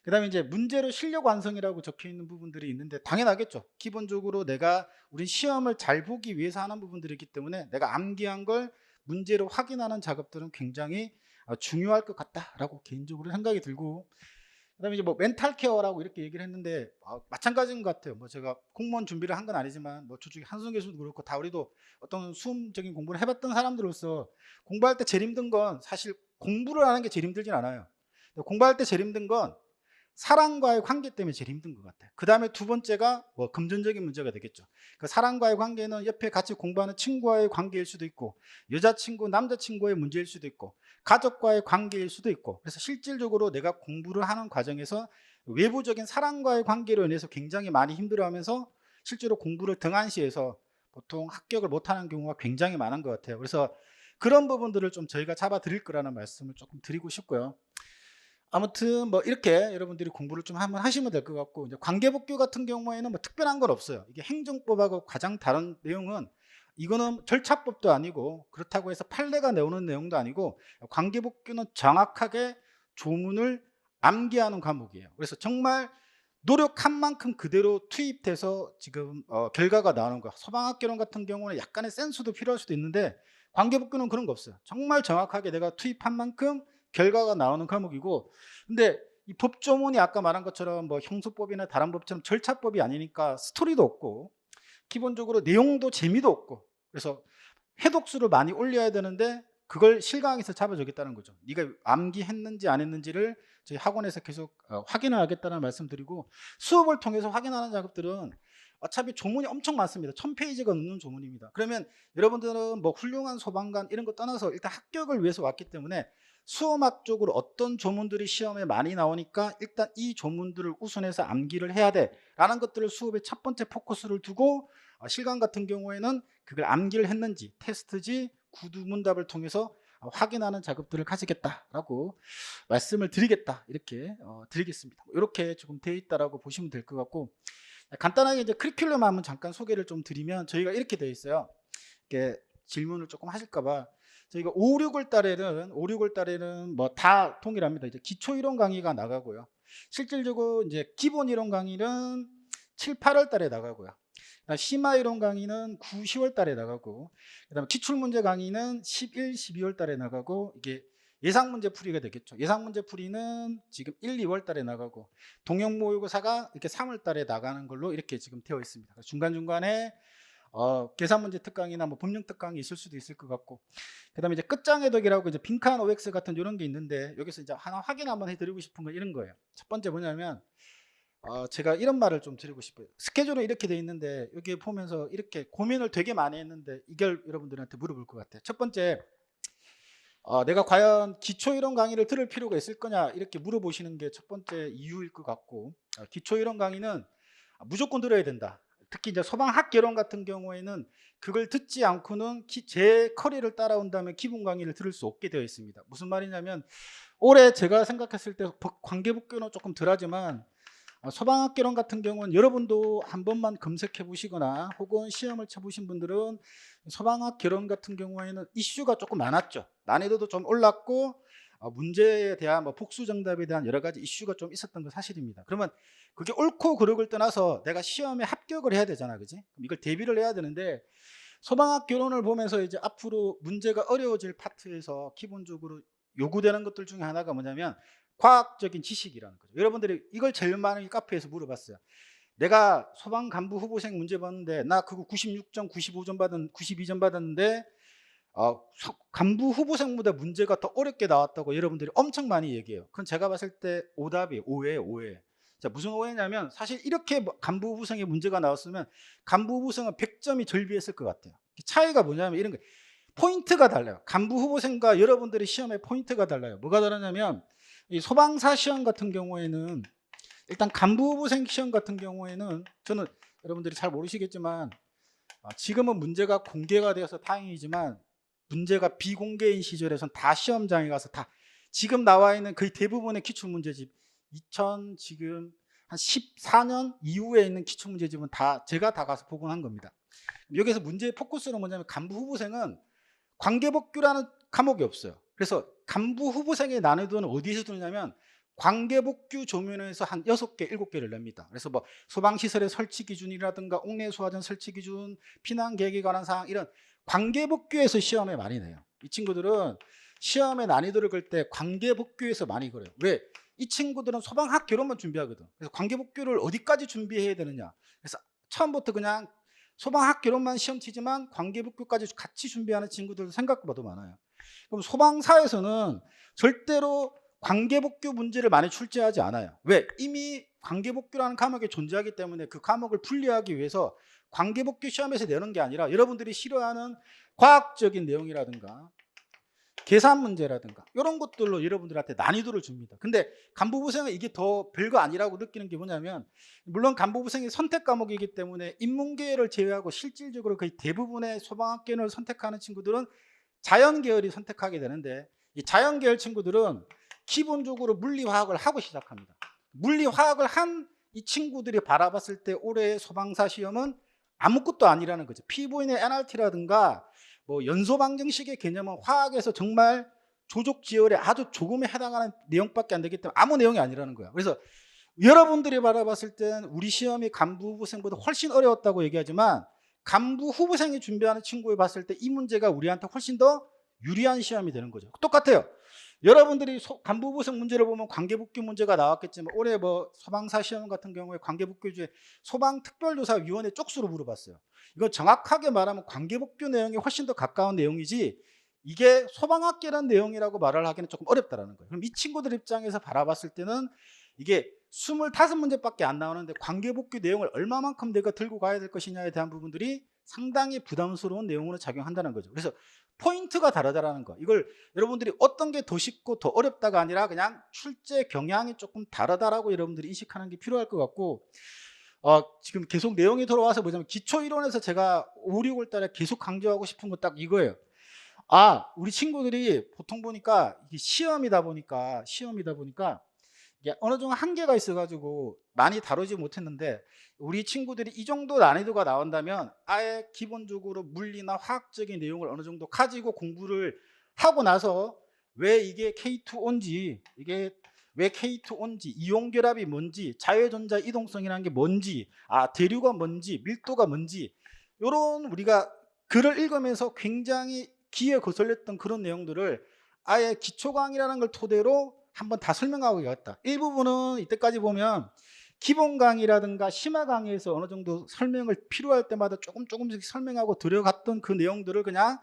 그 다음에 이제 문제로 실력 완성이라고 적혀 있는 부분들이 있는데 당연하겠죠. 기본적으로 내가 우리 시험을 잘 보기 위해서 하는 부분들이기 때문에 내가 암기한 걸 문제로 확인하는 작업들은 굉장히 중요할 것 같다라고 개인적으로 생각이 들고, 그다음에 이제 뭐 멘탈 케어라고 이렇게 얘기를 했는데 마찬가지인 것 같아요. 뭐 제가 공무원 준비를 한 건 아니지만 뭐 저쪽에 한승 교수도 그렇고 다 우리도 어떤 수험적인 공부를 해봤던 사람들로서 공부할 때 제일 힘든 건 사실 공부를 하는 게 제일 힘들진 않아요. 공부할 때 제일 힘든 건 사람과의 관계 때문에 제일 힘든 것 같아요. 그 다음에 두 번째가 뭐 금전적인 문제가 되겠죠. 그 사람과의 관계는 옆에 같이 공부하는 친구와의 관계일 수도 있고, 여자친구, 남자친구의 문제일 수도 있고, 가족과의 관계일 수도 있고, 그래서 실질적으로 내가 공부를 하는 과정에서 외부적인 사람과의 관계로 인해서 굉장히 많이 힘들어하면서 실제로 공부를 등한시해서 보통 합격을 못하는 경우가 굉장히 많은 것 같아요. 그래서 그런 부분들을 좀 저희가 잡아 드릴 거라는 말씀을 조금 드리고 싶고요. 아무튼 뭐 이렇게 여러분들이 공부를 좀 한번 하시면 될 것 같고, 이제 관계복귀 같은 경우에는 뭐 특별한 건 없어요. 이게 행정법하고 가장 다른 내용은, 이거는 절차법도 아니고 그렇다고 해서 판례가 나오는 내용도 아니고, 관계복귀는 정확하게 조문을 암기하는 과목이에요. 그래서 정말 노력한 만큼 그대로 투입돼서 지금 결과가 나오는 거야. 소방학개론 같은 경우는 약간의 센스도 필요할 수도 있는데, 관계복귀는 그런 거 없어요. 정말 정확하게 내가 투입한 만큼 결과가 나오는 과목이고, 근데 이 법조문이 아까 말한 것처럼 뭐 형소법이나 다른 법처럼 절차법이 아니니까 스토리도 없고, 기본적으로 내용도 재미도 없고, 그래서 해독수를 많이 올려야 되는데 그걸 실강에서 잡아주겠다는 거죠. 네가 암기했는지 안 했는지를 저희 학원에서 계속 확인을 하겠다는 말씀드리고, 수업을 통해서 확인하는 작업들은 어차피 조문이 엄청 많습니다. 1000페이지가 넘는 조문입니다. 그러면 여러분들은 뭐 훌륭한 소방관 이런 거 떠나서 일단 합격을 위해서 왔기 때문에 수험학적으로 어떤 조문들이 시험에 많이 나오니까 일단 이 조문들을 우선해서 암기를 해야 돼 라는 것들을 수업의 첫 번째 포커스를 두고, 실강 같은 경우에는 그걸 암기를 했는지 테스트지 구두문답을 통해서 확인하는 작업들을 가지겠다라고 말씀을 드리겠다, 이렇게 드리겠습니다. 이렇게 조금 되어 있다라고 보시면 될 것 같고, 간단하게 이제 커리큘럼 한번 잠깐 소개를 좀 드리면, 저희가 이렇게 되어 있어요. 이렇게 질문을 조금 하실까봐 저희가 5, 6월 달에는 뭐 다 동일합니다. 이제 기초 이론 강의가 나가고요. 실질적으로 이제 기본 이론 강의는 7, 8월 달에 나가고요. 심화 이론 강의는 9, 10월 달에 나가고, 그다음에 기출 문제 강의는 11, 12월 달에 나가고, 이게 예상 문제 풀이가 되겠죠. 예상 문제 풀이는 지금 1, 2월 달에 나가고, 동영 모의고사가 이렇게 3월 달에 나가는 걸로 이렇게 지금 되어 있습니다. 중간중간에 계산 문제 특강이나 뭐 법령 특강이 있을 수도 있을 것 같고, 그다음에 이제 끝장 해독이라고 이제 빈칸 OX 같은 이런 게 있는데, 여기서 이제 하나 확인 한번 해드리고 싶은 건 이런 거예요. 첫 번째 뭐냐면, 제가 이런 말을 좀 드리고 싶어요. 스케줄은 이렇게 돼 있는데 여기 보면서 이렇게 고민을 되게 많이 했는데 이걸 여러분들한테 물어볼 것 같아요. 첫 번째, 내가 과연 기초 이론 강의를 들을 필요가 있을 거냐, 이렇게 물어보시는 게 첫 번째 이유일 것 같고, 기초 이론 강의는 무조건 들어야 된다. 특히 이제 소방학개론 같은 경우에는 그걸 듣지 않고는 제 커리를 따라온다면 기본 강의를 들을 수 없게 되어 있습니다. 무슨 말이냐면, 올해 제가 생각했을 때 관계복귀는 조금 덜하지만 소방학개론 같은 경우는 여러분도 한 번만 검색해 보시거나 혹은 시험을 쳐보신 분들은 소방학개론 같은 경우에는 이슈가 조금 많았죠. 난이도도 좀 올랐고, 문제에 대한 뭐 복수 정답에 대한 여러 가지 이슈가 좀 있었던 건 사실입니다. 그러면 그게 옳고 그르고를 떠나서 내가 시험에 합격을 해야 되잖아, 그지? 그럼 이걸 대비를 해야 되는데, 소방학개론을 보면서 이제 앞으로 문제가 어려워질 파트에서 기본적으로 요구되는 것들 중에 하나가 뭐냐면 과학적인 지식이라는 거죠. 여러분들이 이걸 제일 많이 카페에서 물어봤어요. 내가 소방 간부 후보생 문제 봤는데 나 그거 96점, 95점 받은 92점 받았는데 간부 후보생보다 문제가 더 어렵게 나왔다고 여러분들이 엄청 많이 얘기해요. 그건 제가 봤을 때 오답이에요. 오해예요, 오해. 자, 무슨 오해냐면, 사실 이렇게 간부 후보생의 문제가 나왔으면 간부 후보생은 100점이 절비했을 것 같아요. 차이가 뭐냐면 이런 거예요. 포인트가 달라요. 간부 후보생과 여러분들의 시험의 포인트가 달라요. 뭐가 다르냐면, 이 소방사 시험 같은 경우에는, 일단 간부 후보생 시험 같은 경우에는, 저는 여러분들이 잘 모르시겠지만 지금은 문제가 공개가 되어서 다행이지만, 문제가 비공개인 시절에선 다 시험장에 가서 다 지금 나와 있는 거의 대부분의 기출문제집, 지금 한 14년 이후에 있는 기출문제집은 다 제가 다 가서 복원한 겁니다. 여기서 문제의 포커스는 뭐냐면, 간부 후보생은 관계복귀라는 과목이 없어요. 그래서 간부 후보생의 난이도는 어디서 두느냐면, 관계복귀 조문에서 한 6개, 7개를 냅니다. 그래서 뭐 소방시설의 설치 기준이라든가 옥내수화전 설치 기준, 피난계획에 관한 사항, 이런 관계복귀에서 시험에 많이 내요. 이 친구들은 시험의 난이도를 걸 때 관계복귀에서 많이 걸어요. 왜? 이 친구들은 소방학개론만 준비하거든. 그래서 관계복귀를 어디까지 준비해야 되느냐. 그래서 처음부터 그냥 소방학개론만 시험 치지만 관계복귀까지 같이 준비하는 친구들도 생각보다 많아요. 그럼 소방사에서는 절대로 관계복귀 문제를 많이 출제하지 않아요. 왜? 이미 관계복귀라는 과목이 존재하기 때문에 그 과목을 분리하기 위해서 관계복귀 시험에서 내는 게 아니라 여러분들이 싫어하는 과학적인 내용이라든가 계산 문제라든가 이런 것들로 여러분들한테 난이도를 줍니다. 근데 간부부생은 이게 더 별거 아니라고 느끼는 게 뭐냐면, 물론 간부부생이 선택 과목이기 때문에 인문계열을 제외하고 실질적으로 거의 대부분의 소방학계를 선택하는 친구들은 자연계열이 선택하게 되는데, 이 자연계열 친구들은 기본적으로 물리화학을 하고 시작합니다. 물리화학을 한 이 친구들이 바라봤을 때 올해의 소방사 시험은 아무것도 아니라는 거죠. 피부인의 NRT라든가 뭐 연소 방정식의 개념은 화학에서 정말 조족지열에 아주 조금에 해당하는 내용밖에 안 되기 때문에 아무 내용이 아니라는 거야. 그래서 여러분들이 바라봤을 땐 우리 시험이 간부 후보생보다 훨씬 어려웠다고 얘기하지만, 간부 후보생이 준비하는 친구에 봤을 때 이 문제가 우리한테 훨씬 더 유리한 시험이 되는 거죠. 똑같아요. 여러분들이 간부 후보생 문제를 보면 관계복귀 문제가 나왔겠지만, 올해 뭐 소방사 시험 같은 경우에 관계복귀 중에 소방특별조사위원회 쪽수로 물어봤어요. 이건 정확하게 말하면 관계복귀 내용이 훨씬 더 가까운 내용이지, 이게 소방학계라는 내용이라고 말을 하기는 조금 어렵다라는 거예요. 그럼 이 친구들 입장에서 바라봤을 때는 이게 25문제밖에 안 나오는데 관계복귀 내용을 얼마만큼 내가 들고 가야 될 것이냐에 대한 부분들이 상당히 부담스러운 내용으로 작용한다는 거죠. 그래서 포인트가 다르다라는 거. 이걸 여러분들이 어떤 게 더 쉽고 더 어렵다가 아니라 그냥 출제 경향이 조금 다르다라고 여러분들이 인식하는 게 필요할 것 같고, 지금 계속 내용이 돌아와서 뭐냐면, 기초이론에서 제가 5, 6월 달에 계속 강조하고 싶은 건 딱 이거예요. 우리 친구들이 보통 보니까 이게 시험이다 보니까 이게 어느 정도 한계가 있어가지고 많이 다루지 못했는데, 우리 친구들이 이 정도 난이도가 나온다면 아예 기본적으로 물리나 화학적인 내용을 어느 정도 가지고 공부를 하고 나서 왜 이게 K2O인지, 이게 왜 K2O인지, 이온결합이 뭔지, 자유전자 이동성이라는 게 뭔지, 대류가 뭔지, 밀도가 뭔지, 이런 우리가 글을 읽으면서 굉장히 귀에 거슬렸던 그런 내용들을 아예 기초 강의라는 걸 토대로 한번 다 설명하고 있다. 일부분은 이때까지 보면 기본 강의라든가 심화 강의에서 어느 정도 설명을 필요할 때마다 조금씩 설명하고 들어갔던 그 내용들을 그냥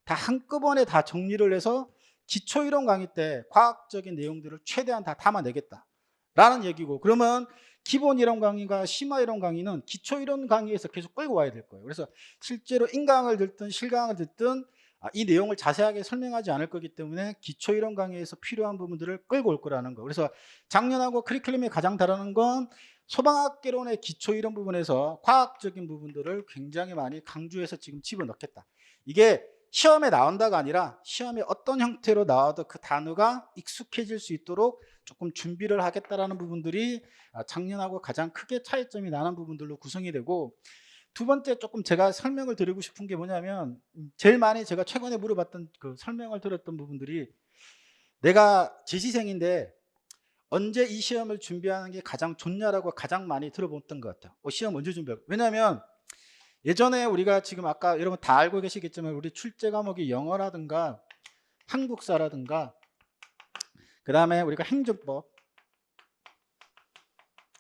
다 한꺼번에 다 정리를 해서 기초 이론 강의 때 과학적인 내용들을 최대한 다 담아내겠다라는 얘기고, 그러면 기본 이론 강의가 심화 이론 강의는 기초 이론 강의에서 계속 끌고 와야 될 거예요. 그래서 실제로 인강을 듣든 실강을 듣든 이 내용을 자세하게 설명하지 않을 거기 때문에 기초 이론 강의에서 필요한 부분들을 끌고 올 거라는 거. 그래서 작년하고 커리큘럼이 가장 다르는 건 소방학개론의 기초 이론 부분에서 과학적인 부분들을 굉장히 많이 강조해서 지금 집어넣겠다. 이게 시험에 나온다가 아니라 시험에 어떤 형태로 나와도 그 단어가 익숙해질 수 있도록 조금 준비를 하겠다라는 부분들이 작년하고 가장 크게 차이점이 나는 부분들로 구성이 되고, 두 번째 조금 제가 설명을 드리고 싶은 게 뭐냐면, 제일 많이 제가 최근에 물어봤던 그 설명을 들었던 부분들이, 내가 재시생인데 언제 이 시험을 준비하는 게 가장 좋냐라고 가장 많이 들어봤던 것 같아요. 시험 언제 준비하고. 왜냐하면 예전에 우리가 지금 아까 여러분 다 알고 계시겠지만 우리 출제 과목이 영어라든가 한국사라든가 그 다음에 우리가 행정법,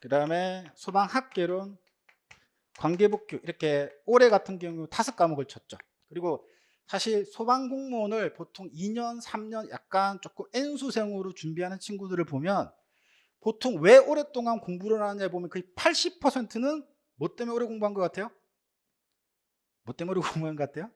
그 다음에 소방학개론, 관계복귀, 이렇게 올해 같은 경우 5과목을 쳤죠. 그리고 사실 소방공무원을 보통 2년, 3년 약간 조금 N수생으로 준비하는 친구들을 보면 보통 왜 오랫동안 공부를 하느냐 보면 거의 80%는 뭐 때문에 오래 공부한 것 같아요? 뭐 때문에 오래 공부한 것 같아요?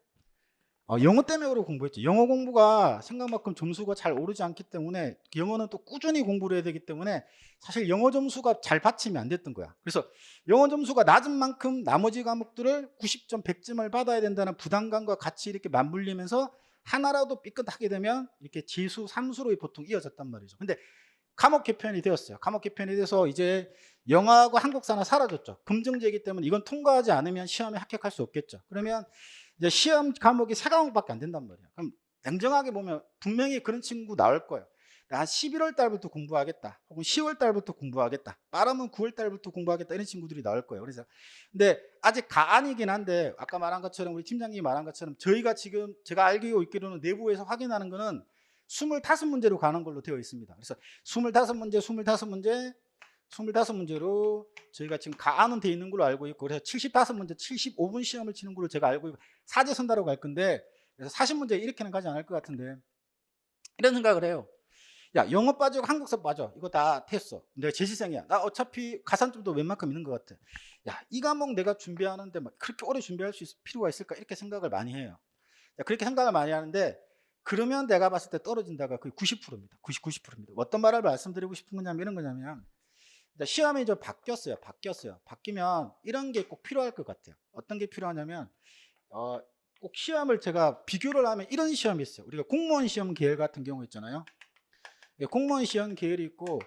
영어 때문에 오래 공부했죠. 영어 공부가 생각만큼 점수가 잘 오르지 않기 때문에, 영어는 또 꾸준히 공부를 해야 되기 때문에 사실 영어 점수가 잘 받침이 안 됐던 거야. 그래서 영어 점수가 낮은 만큼 나머지 과목들을 90점, 100점을 받아야 된다는 부담감과 같이 이렇게 맞물리면서 하나라도 삐끗하게 되면 이렇게 지수, 삼수로 보통 이어졌단 말이죠. 근데 과목 개편이 되었어요. 과목 개편이 돼서 이제 영어하고 한국사는 사라졌죠. 금정제이기 때문에 이건 통과하지 않으면 시험에 합격할 수 없겠죠. 그러면 이제 시험 과목이 3과목밖에 안 된단 말이에요. 그럼 냉정하게 보면 분명히 그런 친구 나올 거예요. 한 11월 달부터 공부하겠다, 혹은 10월 달부터 공부하겠다, 빠르면 9월 달부터 공부하겠다, 이런 친구들이 나올 거예요. 그래서 근데 아직 가안이긴 한데, 아까 말한 것처럼 우리 팀장님이 말한 것처럼 저희가 지금 제가 알고 있기로는 내부에서 확인하는 거는 25문제로 가는 걸로 되어 있습니다. 그래서 25문제로 저희가 지금 가안은 돼 있는 걸로 알고 있고, 그래서 75문제 75분 시험을 치는 걸로 제가 알고 있고, 사제 선다로 갈 건데, 그래서 40문제 이렇게는 가지 않을 것 같은데, 이런 생각을 해요. 야, 영어 빠지고 한국사 빠져. 이거 다 됐어. 내가 재시생이야. 나 어차피 가산점도 웬만큼 있는 것 같아. 야, 이 과목 내가 준비하는데 막 그렇게 오래 준비할 필요가 있을까? 이렇게 생각을 많이 해요. 야, 그렇게 생각을 많이 하는데 그러면 내가 봤을 때 떨어진다가 거의 90%입니다. 90%입니다. 어떤 말을 말씀드리고 싶은 거냐면 이런 거냐면 시험이 좀 바뀌었어요. 바뀌면 이런 게 꼭 필요할 것 같아요. 어떤 게 필요하냐면 꼭 시험을 제가 비교를 하면 이런 시험이 있어요. 우리가 공무원 시험 계열 같은 경우 있잖아요. 공무원 시험 계열이 있고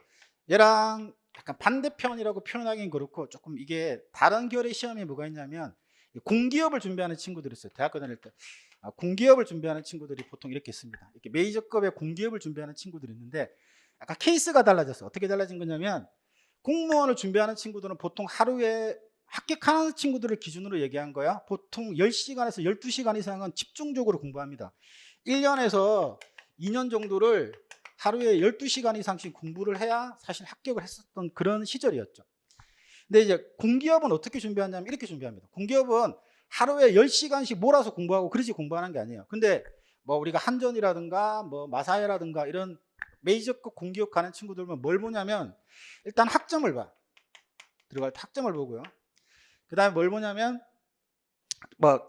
얘랑 약간 반대편이라고 표현하기는 그렇고 조금 이게 다른 결의 시험이 뭐가 있냐면 공기업을 준비하는 친구들이 있어요. 대학교 다닐 때 공기업을 준비하는 친구들이 보통 이렇게 있습니다. 이렇게 메이저급의 공기업을 준비하는 친구들이 있는데 약간 케이스가 달라졌어요. 어떻게 달라진 거냐면 공무원을 준비하는 친구들은 보통 하루에 합격하는 친구들을 기준으로 얘기한 거야. 보통 10시간에서 12시간 이상은 집중적으로 공부합니다. 1년에서 2년 정도를 하루에 12시간 이상씩 공부를 해야 사실 합격을 했었던 그런 시절이었죠. 근데 이제 공기업은 어떻게 준비하냐면 이렇게 준비합니다. 공기업은 하루에 10시간씩 몰아서 공부하고 그러지 공부하는 게 아니에요. 근데 뭐 우리가 한전이라든가 뭐 마사회라든가 이런 메이저급 공기업 가는 친구들은 뭘 보냐면 일단 학점을 봐. 들어갈 때 학점을 보고요. 그 다음에 뭘 보냐면 뭐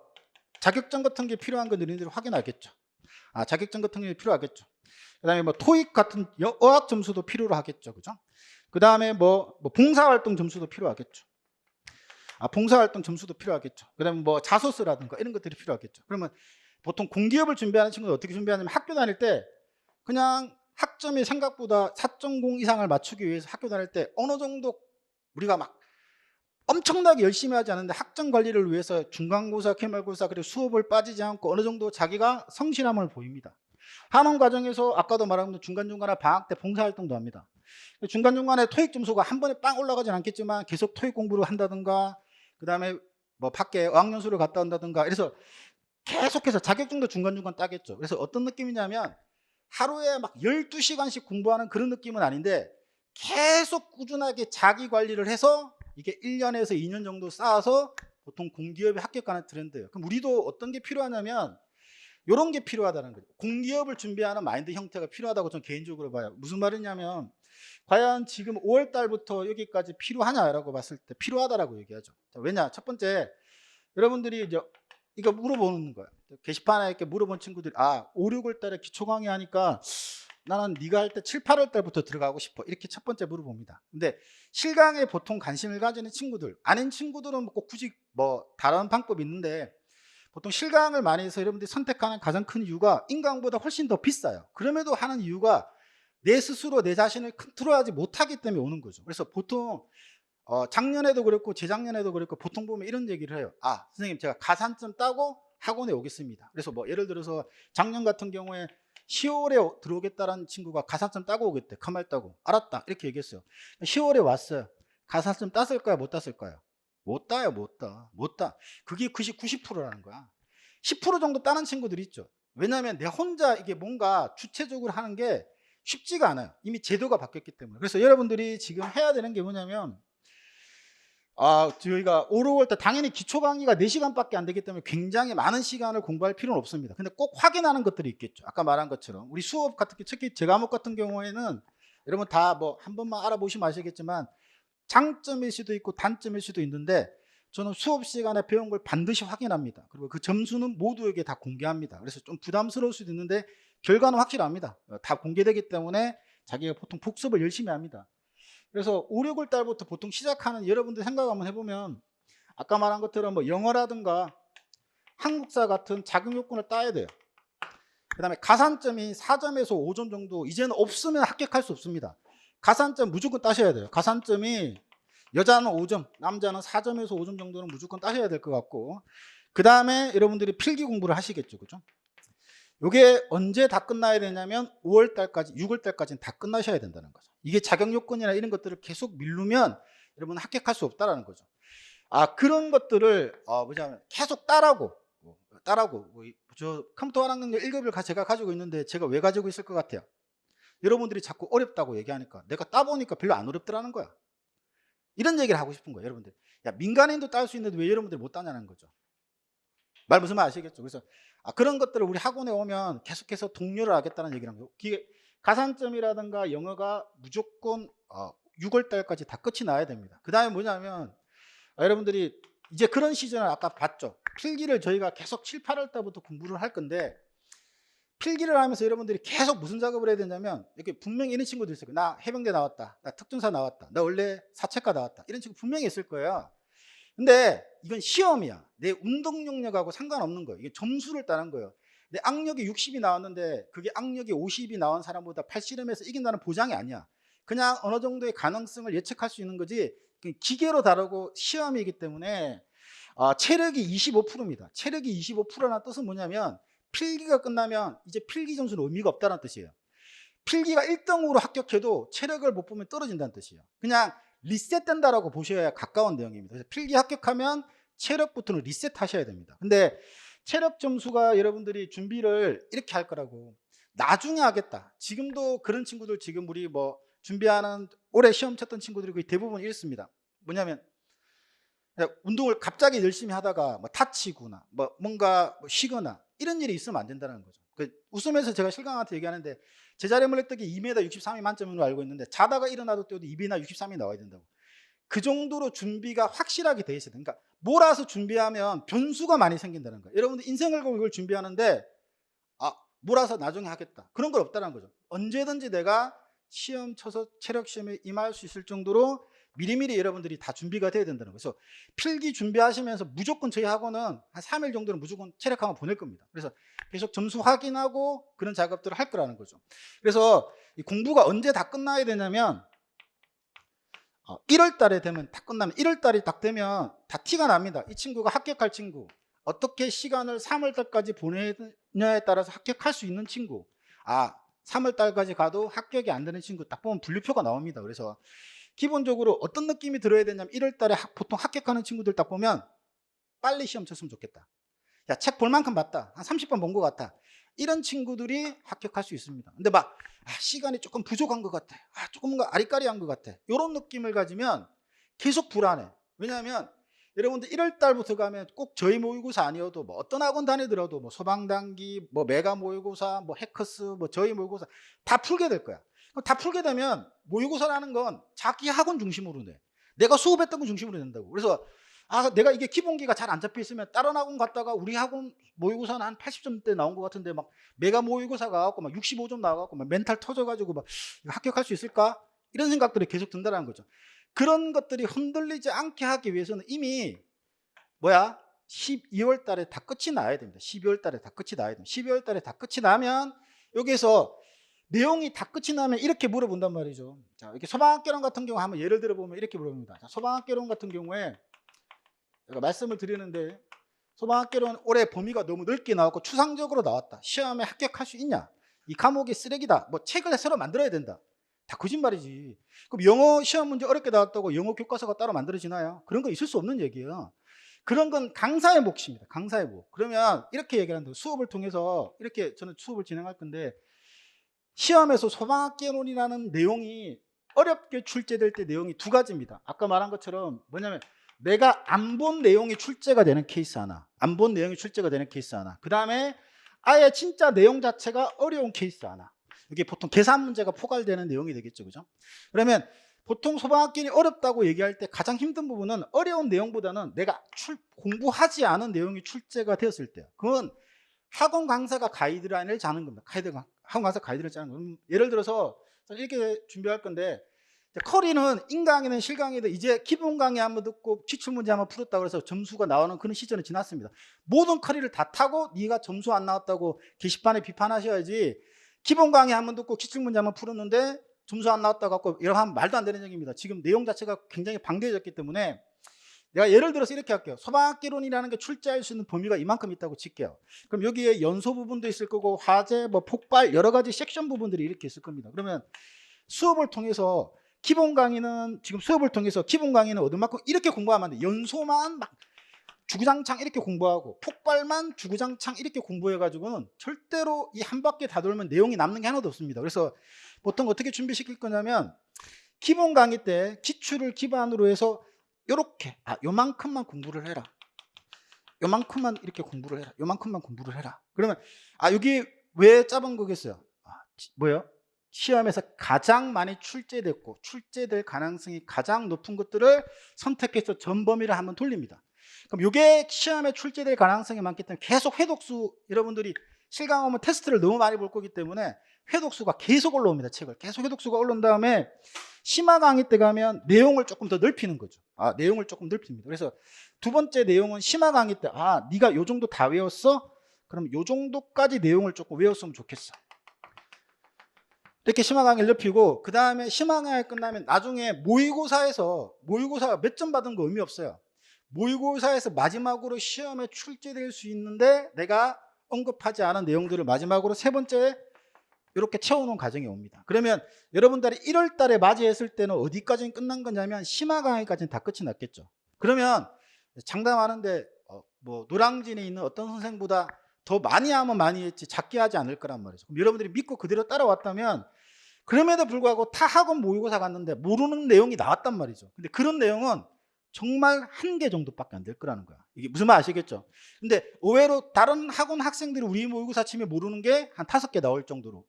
자격증 같은 게 필요한 건 너희들이 확인하겠죠. 자격증 같은 게 필요하겠죠. 그 다음에 뭐 토익 같은 어학 점수도 필요로 하겠죠. 그죠? 그 다음에 뭐 봉사활동 점수도 필요하겠죠. 봉사활동 점수도 필요하겠죠. 그 다음에 뭐 자소서라든가 이런 것들이 필요하겠죠. 그러면 보통 공기업을 준비하는 친구들 어떻게 준비하냐면 학교 다닐 때 그냥 학점이 생각보다 4.0 이상을 맞추기 위해서 학교 다닐 때 어느 정도 우리가 막 엄청나게 열심히 하지 않는데 학점 관리를 위해서 중간고사, 기말고사 그리고 수업을 빠지지 않고 어느 정도 자기가 성실함을 보입니다. 하는 과정에서 아까도 말한 대로 중간중간에 방학 때 봉사활동도 합니다. 중간중간에 토익 점수가 한 번에 빵 올라가진 않겠지만 계속 토익 공부를 한다든가 그 다음에 뭐 밖에 어학연수를 갔다 온다든가 그래서 계속해서 자격증도 중간중간 따겠죠. 그래서 어떤 느낌이냐면 하루에 막 12시간씩 공부하는 그런 느낌은 아닌데 계속 꾸준하게 자기 관리를 해서 이게 1년에서 2년 정도 쌓아서 보통 공기업에 합격하는 트렌드예요. 그럼 우리도 어떤 게 필요하냐면 이런 게 필요하다는 거죠. 공기업을 준비하는 마인드 형태가 필요하다고 저는 개인적으로 봐요. 무슨 말이냐면 과연 지금 5월 달부터 여기까지 필요하냐라고 봤을 때 필요하다라고 얘기하죠. 왜냐? 첫 번째 여러분들이 이제 이거 물어보는 거예요. 게시판에 이렇게 물어본 친구들이 5, 6월 달에 기초 강의 하니까 나는 네가 할 때 7, 8월 달부터 들어가고 싶어. 이렇게 첫 번째 물어봅니다. 근데 실강에 보통 관심을 가지는 친구들, 아닌 친구들은 꼭 굳이 뭐 다른 방법이 있는데 보통 실강을 많이 해서 여러분들이 선택하는 가장 큰 이유가 인강보다 훨씬 더 비싸요. 그럼에도 하는 이유가 내 스스로 내 자신을 컨트롤하지 못하기 때문에 오는 거죠. 그래서 보통 작년에도 그랬고 재작년에도 그랬고 보통 보면 이런 얘기를 해요. 선생님 제가 가산점 따고 학원에 오겠습니다. 그래서 뭐 예를 들어서 작년 같은 경우에 10월에 들어오겠다라는 친구가 가산점 따고 오겠대. 가말 따고. 알았다. 이렇게 얘기했어요. 10월에 왔어요. 가산점 땄을까요? 못 땄을까요? 못 따요. 못 따. 그게 90%라는 거야. 10% 정도 따는 친구들이 있죠. 왜냐하면 내 혼자 이게 뭔가 주체적으로 하는 게 쉽지가 않아요. 이미 제도가 바뀌었기 때문에. 그래서 여러분들이 지금 해야 되는 게 뭐냐면 저희가 5, 6월 때 당연히 기초 강의가 4시간밖에 안 되기 때문에 굉장히 많은 시간을 공부할 필요는 없습니다. 근데 꼭 확인하는 것들이 있겠죠. 아까 말한 것처럼 우리 수업 같은 게 특히 제 과목 같은 경우에는 여러분 다 뭐 한 번만 알아보시면 아시겠지만 장점일 수도 있고 단점일 수도 있는데 저는 수업 시간에 배운 걸 반드시 확인합니다. 그리고 그 점수는 모두에게 다 공개합니다. 그래서 좀 부담스러울 수도 있는데 결과는 확실합니다. 다 공개되기 때문에 자기가 보통 복습을 열심히 합니다. 그래서 5, 6월 달부터 보통 시작하는 여러분들 생각 한번 해보면 아까 말한 것처럼 뭐 영어라든가 한국사 같은 자격 요건을 따야 돼요. 그 다음에 가산점이 4점에서 5점 정도 이제는 없으면 합격할 수 없습니다. 가산점 무조건 따셔야 돼요. 가산점이 여자는 5점, 남자는 4점에서 5점 정도는 무조건 따셔야 될 것 같고 그 다음에 여러분들이 필기 공부를 하시겠죠. 그죠? 이게 언제 다 끝나야 되냐면 5월 달까지, 6월 달까지는 다 끝나셔야 된다는 거죠. 이게 자격 요건이나 이런 것들을 계속 미루면 여러분 합격할 수 없다라는 거죠. 그런 것들을 뭐냐면 계속 따라고 저 컴퓨터 활용능력 1급을 제가 가지고 있는데 제가 왜 가지고 있을 것 같아요? 여러분들이 자꾸 어렵다고 얘기하니까 내가 따보니까 별로 안 어렵더라는 거야. 이런 얘기를 하고 싶은 거예요. 여러분들 민간인도 딸 수 있는데 왜 여러분들이 못 따냐는 거죠. 말 무슨 말 아시겠죠? 그래서 그런 것들을 우리 학원에 오면 계속해서 독려를 하겠다는 얘기를 합니다. 가산점이라든가 영어가 무조건 6월 달까지 다 끝이 나야 됩니다. 그 다음에 뭐냐면 여러분들이 이제 그런 시즌을 아까 봤죠. 필기를 저희가 계속 7, 8월 달부터 공부를 할 건데 필기를 하면서 여러분들이 계속 무슨 작업을 해야 되냐면 이렇게 분명히 이런 친구들 있어요. 나 해병대 나왔다. 나 특전사 나왔다. 나 원래 사책과 나왔다. 이런 친구 분명히 있을 거예요. 근데 이건 시험이야. 내 운동 능력하고 상관없는 거예요. 이게 점수를 따는 거예요. 내 악력이 60이 나왔는데 그게 악력이 50이 나온 사람보다 팔씨름에서 이긴다는 보장이 아니야. 그냥 어느 정도의 가능성을 예측할 수 있는 거지 기계로 다루고 시험이기 때문에 체력이 25%입니다. 체력이 25%라는 뜻은 뭐냐면 필기가 끝나면 이제 필기 점수는 의미가 없다는 뜻이에요. 필기가 1등으로 합격해도 체력을 못 보면 떨어진다는 뜻이에요. 그냥 리셋된다라고 보셔야 가까운 내용입니다. 그래서 필기 합격하면 체력부터는 리셋하셔야 됩니다. 근데 체력 점수가 여러분들이 준비를 이렇게 할 거라고 나중에 하겠다. 지금도 그런 친구들 지금 우리 뭐 준비하는 올해 시험 쳤던 친구들이 거의 대부분 이렇습니다. 뭐냐면 운동을 갑자기 열심히 하다가 뭐 다치거나 뭐 뭔가 쉬거나 이런 일이 있으면 안 된다는 거죠. 웃으면서 제가 실강한테 얘기하는데 제자리 물레뜨기 2m 63이 만점으로 알고 있는데 자다가 일어나도 때도 2m 63이 나와야 된다고. 그 정도로 준비가 확실하게 돼 있어야 돼. 그러니까 몰아서 준비하면 변수가 많이 생긴다는 거예요. 여러분들 인생을 걸고 이걸 준비하는데 몰아서 나중에 하겠다. 그런 건 없다는 거죠. 언제든지 내가 시험 쳐서 체력 시험에 임할 수 있을 정도로 미리미리 여러분들이 다 준비가 돼야 된다는 거예요. 그래서 필기 준비하시면서 무조건 저희 학원은 한 3일 정도는 무조건 체력학원 보낼 겁니다. 그래서 계속 점수 확인하고 그런 작업들을 할 거라는 거죠. 그래서 이 공부가 언제 다 끝나야 되냐면 1월 달에 되면 다 끝나면 1월 달이 딱 되면 다 티가 납니다. 이 친구가 합격할 친구, 어떻게 시간을 3월 달까지 보내냐에 따라서 합격할 수 있는 친구, 3월 달까지 가도 합격이 안 되는 친구 딱 보면 분류표가 나옵니다. 그래서 기본적으로 어떤 느낌이 들어야 되냐면 1월 달에 보통 합격하는 친구들 딱 보면 빨리 시험 쳤으면 좋겠다. 야, 책 볼 만큼 봤다. 한 30번 본 것 같아. 이런 친구들이 합격할 수 있습니다. 근데 막 시간이 조금 부족한 것 같아. 조금 뭔가 아리까리한 것 같아. 이런 느낌을 가지면 계속 불안해. 왜냐하면 여러분들 1월 달부터 가면 꼭 저희 모의고사 아니어도 뭐 어떤 학원 다니더라도 뭐 소방단기, 뭐 메가 모의고사, 뭐 해커스, 뭐 저희 모의고사 다 풀게 될 거야. 다 풀게 되면 모의고사라는 건 자기 학원 중심으로 내. 내가 수업했던 거 중심으로 낸다고. 그래서 내가 이게 기본기가 잘 안 잡혀 있으면 다른 학원 갔다가 우리 학원 모의고사는 한 80점대 나온 것 같은데 막 메가 모의고사가 나왔고 막 65점 나와갖고 막 멘탈 터져가지고 막 합격할 수 있을까? 이런 생각들이 계속 든다는 거죠. 그런 것들이 흔들리지 않게 하기 위해서는 이미 12월 달에 다 끝이 나야 됩니다. 12월 달에 다 끝이 나야 됩니다. 12월 달에 다 끝이 나면 여기서 내용이 다 끝이 나면 이렇게 물어본단 말이죠. 자, 이렇게 소방학개론 같은 경우 한번 예를 들어 보면 이렇게 물어봅니다. 자, 소방학개론 같은 경우에 제가 말씀을 드리는데 소방학개론 올해 범위가 너무 넓게 나왔고 추상적으로 나왔다. 시험에 합격할 수 있냐? 이 과목이 쓰레기다. 뭐 책을 새로 만들어야 된다. 다 거짓말이지. 그럼 영어 시험 문제 어렵게 나왔다고 영어 교과서가 따로 만들어지나요? 그런 거 있을 수 없는 얘기예요. 그런 건 강사의 몫입니다. 강사의 몫. 그러면 이렇게 얘기하는데 수업을 통해서 이렇게 저는 수업을 진행할 건데 시험에서 소방학개론이라는 내용이 어렵게 출제될 때 내용이 두 가지입니다. 아까 말한 것처럼 뭐냐면 내가 안 본 내용이 출제가 되는 케이스 하나, 안 본 내용이 출제가 되는 케이스 하나, 그 다음에 아예 진짜 내용 자체가 어려운 케이스 하나. 이게 보통 계산 문제가 포괄되는 내용이 되겠죠, 그죠? 그러면 보통 소방학개론이 어렵다고 얘기할 때 가장 힘든 부분은 어려운 내용보다는 내가 공부하지 않은 내용이 출제가 되었을 때, 그건 학원 강사가 가이드라인을 짜는 겁니다. 학원 강사 가이드를 짜는 겁니다. 예를 들어서 이렇게 준비할 건데 커리는 인강이든 실강이든 이제 기본 강의 한번 듣고 기출문제 한번 풀었다고 해서 점수가 나오는 그런 시절은 지났습니다. 모든 커리를 다 타고 네가 점수 안 나왔다고 게시판에 비판하셔야지 기본 강의 한번 듣고 기출문제 한번 풀었는데 점수 안 나왔다고 갖고 이러면 하면 말도 안 되는 얘기입니다. 지금 내용 자체가 굉장히 방대해졌기 때문에 내가 예를 들어서 이렇게 할게요. 소방학개론이라는 게 출제할 수 있는 범위가 이만큼 있다고 칠게요. 그럼 여기에 연소 부분도 있을 거고 화재, 뭐 폭발 여러 가지 섹션 부분들이 이렇게 있을 겁니다. 그러면 수업을 통해서 기본 강의는 지금 수업을 통해서 기본 강의는 얻은만큼 이렇게 공부하면 안 돼. 연소만 막 주구장창 이렇게 공부하고 폭발만 주구장창 이렇게 공부해가지고는 절대로 이 한 바퀴 다 돌면 내용이 남는 게 하나도 없습니다. 그래서 보통 어떻게 준비시킬 거냐면 기본 강의 때 기출을 기반으로 해서 요렇게 요만큼만 공부를 해라. 요만큼만 이렇게 공부를 해라. 요만큼만 공부를 해라. 그러면 여기 왜 짜본 거겠어요? 뭐예요? 시험에서 가장 많이 출제됐고 출제될 가능성이 가장 높은 것들을 선택해서 전범위를 한번 돌립니다. 그럼 이게 시험에 출제될 가능성이 많기 때문에 계속 회독수, 여러분들이 실강 오면 테스트를 너무 많이 볼 거기 때문에 회독수가 계속 올라옵니다. 책을 계속 회독수가 올라온 다음에 심화 강의 때 가면 내용을 조금 더 넓히는 거죠. 내용을 조금 넓힙니다. 그래서 두 번째 내용은 심화 강의 때 네가 요 정도 다 외웠어? 그럼 요 정도까지 내용을 조금 외웠으면 좋겠어. 이렇게 심화 강의를 넓히고, 그 다음에 심화 강의 끝나면 나중에 모의고사가 몇 점 받은 거 의미 없어요. 모의고사에서 마지막으로 시험에 출제될 수 있는데 내가 언급하지 않은 내용들을 마지막으로 세 번째 이렇게 채워놓은 과정이 옵니다. 그러면 여러분들이 1월 달에 맞이했을 때는 어디까지 끝난 거냐면 심화 강의까지는 다 끝이 났겠죠. 그러면 장담하는데 뭐 노량진에 있는 어떤 선생보다 더 많이 하면 많이 했지 작게 하지 않을 거란 말이죠. 그럼 여러분들이 믿고 그대로 따라왔다면, 그럼에도 불구하고 타 학원 모의고사 갔는데 모르는 내용이 나왔단 말이죠. 근데 그런 내용은 정말 한 개 정도밖에 안 될 거라는 거야. 이게 무슨 말 아시겠죠? 근데 의외로 다른 학원 학생들이 우리 모의고사 치면 모르는 게 한 5개 나올 정도로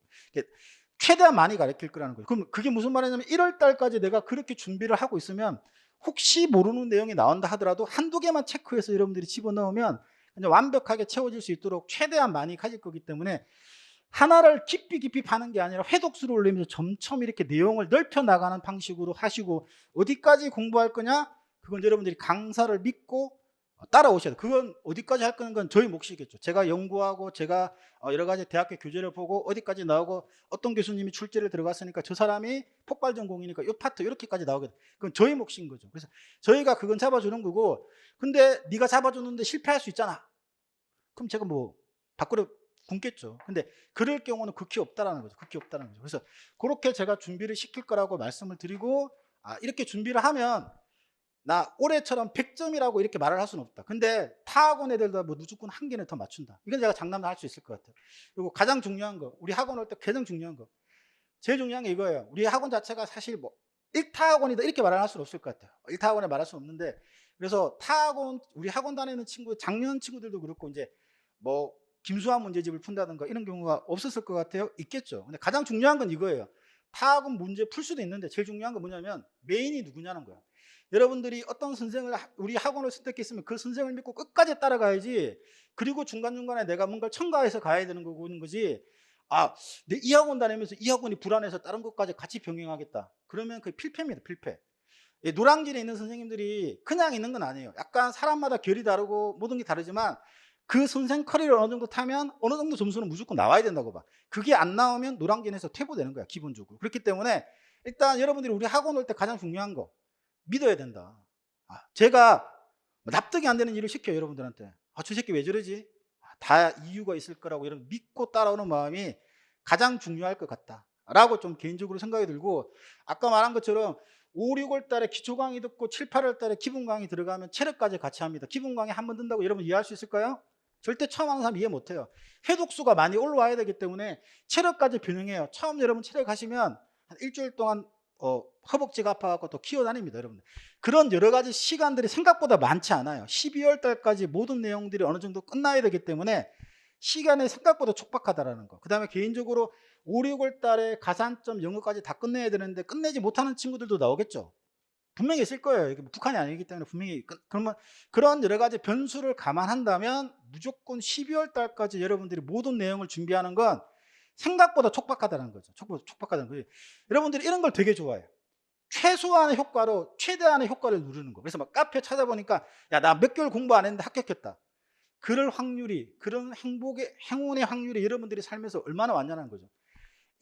최대한 많이 가르칠 거라는 거예요. 그럼 그게 무슨 말이냐면 1월 달까지 내가 그렇게 준비를 하고 있으면 혹시 모르는 내용이 나온다 하더라도 한두 개만 체크해서 여러분들이 집어넣으면 그냥 완벽하게 채워질 수 있도록 최대한 많이 가질 거기 때문에 하나를 깊이 파는 게 아니라 회독수를 올리면서 점점 이렇게 내용을 넓혀 나가는 방식으로 하시고, 어디까지 공부할 거냐? 그건 여러분들이 강사를 믿고 따라오셔야 돼요. 그건 어디까지 할 거는 건 저희 몫이겠죠. 제가 연구하고 제가 여러 가지 대학교 교재를 보고 어디까지 나오고 어떤 교수님이 출제를 들어갔으니까 저 사람이 폭발 전공이니까 이 파트 이렇게까지 나오게 돼. 그건 저희 몫인 거죠. 그래서 저희가 그건 잡아주는 거고, 근데 네가 잡아줬는데 실패할 수 있잖아. 그럼 제가 뭐 밖으로 굶겠죠. 근데 그럴 경우는 극히 없다라는 거죠. 극히 없다는 거죠. 그래서 그렇게 제가 준비를 시킬 거라고 말씀을 드리고, 이렇게 준비를 하면 나 올해처럼 100점이라고 이렇게 말을 할 수는 없다. 근데 타 학원 애들도 뭐 무조건 한 개는 더 맞춘다. 이건 제가 장담을 할 수 있을 것 같아요. 그리고 가장 중요한 거, 우리 학원 올 때 가장 중요한 거, 제일 중요한 게 이거예요. 우리 학원 자체가 사실 뭐 1타 학원이다 이렇게 말을 할 수는 없을 것 같아요. 1타 학원에 말할 수 없는데, 그래서 타 학원, 우리 학원 다니는 친구, 작년 친구들도 그렇고 이제 뭐 김수환 문제집을 푼다든가 이런 경우가 없었을 것 같아요. 있겠죠. 근데 가장 중요한 건 이거예요. 타 학원 문제 풀 수도 있는데 제일 중요한 건 뭐냐면 메인이 누구냐는 거야. 여러분들이 어떤 선생을 우리 학원을 선택했으면 그 선생을 믿고 끝까지 따라가야지, 그리고 중간중간에 내가 뭔가를 첨가해서 가야 되는 거지. 내 이 학원 다니면서 이 학원이 불안해서 다른 것까지 같이 병행하겠다. 그러면 그게 필패입니다. 필패. 노량진에 있는 선생님들이 그냥 있는 건 아니에요. 약간 사람마다 결이 다르고 모든 게 다르지만 그 선생 커리를 어느 정도 타면 어느 정도 점수는 무조건 나와야 된다고 봐. 그게 안 나오면 노량진에서 퇴보되는 거야, 기본적으로. 그렇기 때문에 일단 여러분들이 우리 학원 올 때 가장 중요한 거 믿어야 된다. 제가 납득이 안 되는 일을 시켜요, 여러분들한테. 저 새끼 왜 저러지? 다 이유가 있을 거라고 여러분 믿고 따라오는 마음이 가장 중요할 것 같다라고 좀 개인적으로 생각이 들고, 아까 말한 것처럼 5, 6월 달에 기초 강의 듣고 7, 8월 달에 기본 강의 들어가면 체력까지 같이 합니다. 기본 강의 한 번 든다고 여러분 이해할 수 있을까요? 절대 처음 하는 사람 이해 못해요. 회독수가 많이 올라와야 되기 때문에 체력까지 병행해요. 처음 여러분 체력 하시면 한 일주일 동안 허벅지가 아파갖고 또 키워다닙니다, 여러분들. 그런 여러 가지 시간들이 생각보다 많지 않아요. 12월 달까지 모든 내용들이 어느 정도 끝나야 되기 때문에 시간이 생각보다 촉박하다라는 거. 그 다음에 개인적으로 5, 6월 달에 가산점 영어까지 다 끝내야 되는데 끝내지 못하는 친구들도 나오겠죠. 분명히 있을 거예요. 이게 북한이 아니기 때문에 분명히. 그러면 그런 여러 가지 변수를 감안한다면 무조건 12월 달까지 여러분들이 모든 내용을 준비하는 건 생각보다 촉박하다는 거죠. 촉박하다는 거죠. 여러분들이 이런 걸 되게 좋아해요. 최소한의 효과로 최대한의 효과를 누르는 거. 그래서 막 카페 찾아보니까 야, 나 몇 개월 공부 안 했는데 합격했다. 그럴 확률이, 그런 행운의 확률이 여러분들이 살면서 얼마나 완전한 거죠.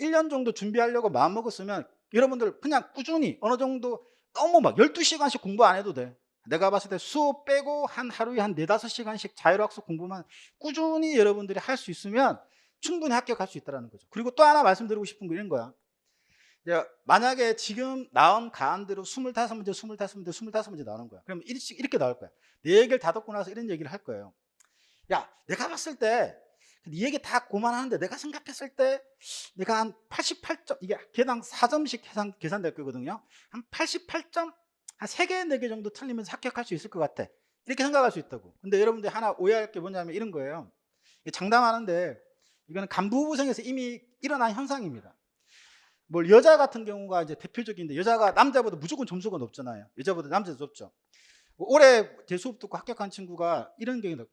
1년 정도 준비하려고 마음먹었으면 여러분들 그냥 꾸준히 어느 정도, 너무 막 12시간씩 공부 안 해도 돼. 내가 봤을 때 수업 빼고 하루에 한 4, 5시간씩 자율학습 공부만 꾸준히 여러분들이 할 수 있으면 충분히 합격할 수 있다는 거죠. 그리고 또 하나 말씀드리고 싶은 거 이런 거야. 만약에 지금 나온 가안대로 25문제, 25문제, 25문제 나오는 거야. 그럼 이렇게 나올 거야. 내 얘기를 다 듣고 나서 이런 얘기를 할 거예요. 야, 내가 봤을 때 네 얘기 다 고만하는데 내가 생각했을 때 내가 한 88점, 이게 개당 4점씩 계산될 거거든요. 한 88점? 한 3개, 4개 정도 틀리면서 합격할 수 있을 것 같아. 이렇게 생각할 수 있다고. 근데 여러분들 하나 오해할 게 뭐냐면 이런 거예요. 이게 장담하는데 이거는 간부 후보생에서 이미 일어난 현상입니다. 뭘 여자 같은 경우가 이제 대표적인데 여자가 남자보다 무조건 점수가 높잖아요. 여자보다 남자도 높죠. 올해 제 수업 듣고 합격한 친구가 이런 경우도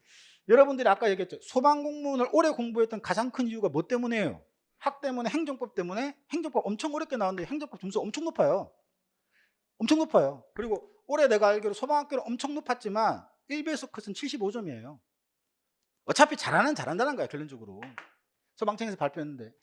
여러분들이 아까 얘기했죠. 소방공무원을 오래 공부했던 가장 큰 이유가 뭐 때문이에요? 학 때문에 행정법 때문에 행정법 엄청 어렵게 나왔는데 행정법 점수 엄청 높아요. 엄청 높아요. 그리고 올해 내가 알기로 소방학교는 엄청 높았지만 1배수 컷은 75점이에요. 어차피 잘한다는 거야 결론적으로. 소방청에서 발표했는데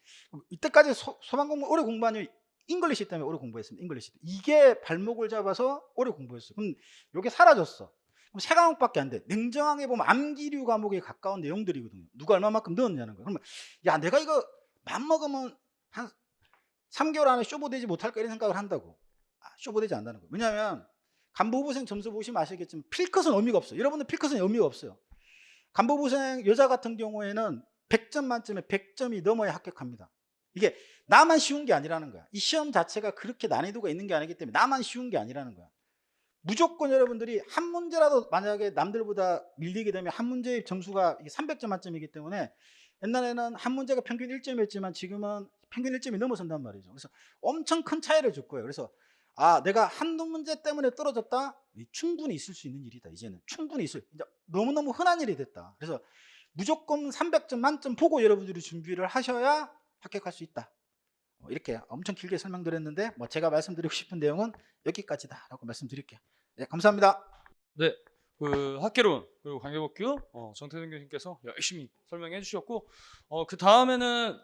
이때까지 소방공무원 오래 공부한 이유 잉글리시 때문에 오래 공부했습니다. 잉글리시 이게 발목을 잡아서 오래 공부했어요. 그럼 이게 사라졌어. 그럼 세 과목밖에 안 돼. 냉정하게 보면 암기류 과목에 가까운 내용들이거든요. 누가 얼마만큼 넣었냐는 거예요. 그러면 야 내가 이거 맘먹으면 한 3개월 안에 쇼부되지 못할까 이런 생각을 한다고. 쇼부되지 않는다는 거예요. 왜냐하면 간부후보생 점수 보시면 아시겠지만 필컷은 의미가 없어요. 여러분들 필컷은 의미가 없어요. 간부후보생 여자 같은 경우에는 100점 만점에 100점이 넘어야 합격합니다. 이게 나만 쉬운 게 아니라는 거야. 이 시험 자체가 그렇게 난이도가 있는 게 아니기 때문에 나만 쉬운 게 아니라는 거야. 무조건 여러분들이 한 문제라도 만약에 남들보다 밀리게 되면 한 문제의 점수가 300점 만점이기 때문에 옛날에는 한 문제가 평균 1점이었지만 지금은 평균 1점이 넘어선단 말이죠. 그래서 엄청 큰 차이를 줄 거예요. 그래서 내가 한두 문제 때문에 떨어졌다? 충분히 있을 수 있는 일이다. 이제는 충분히 이제 너무너무 흔한 일이 됐다. 그래서 무조건 300점 만점 보고 여러분들이 준비를 하셔야 합격할 수 있다. 이렇게 엄청 길게 설명드렸는데 제가 말씀드리고 싶은 내용은 여기까지다라고 말씀드릴게요. 네, 감사합니다. 네, 그 학개론 그리고 관계법규 정태준 교수님께서 열심히 설명해 주셨고 그 다음에는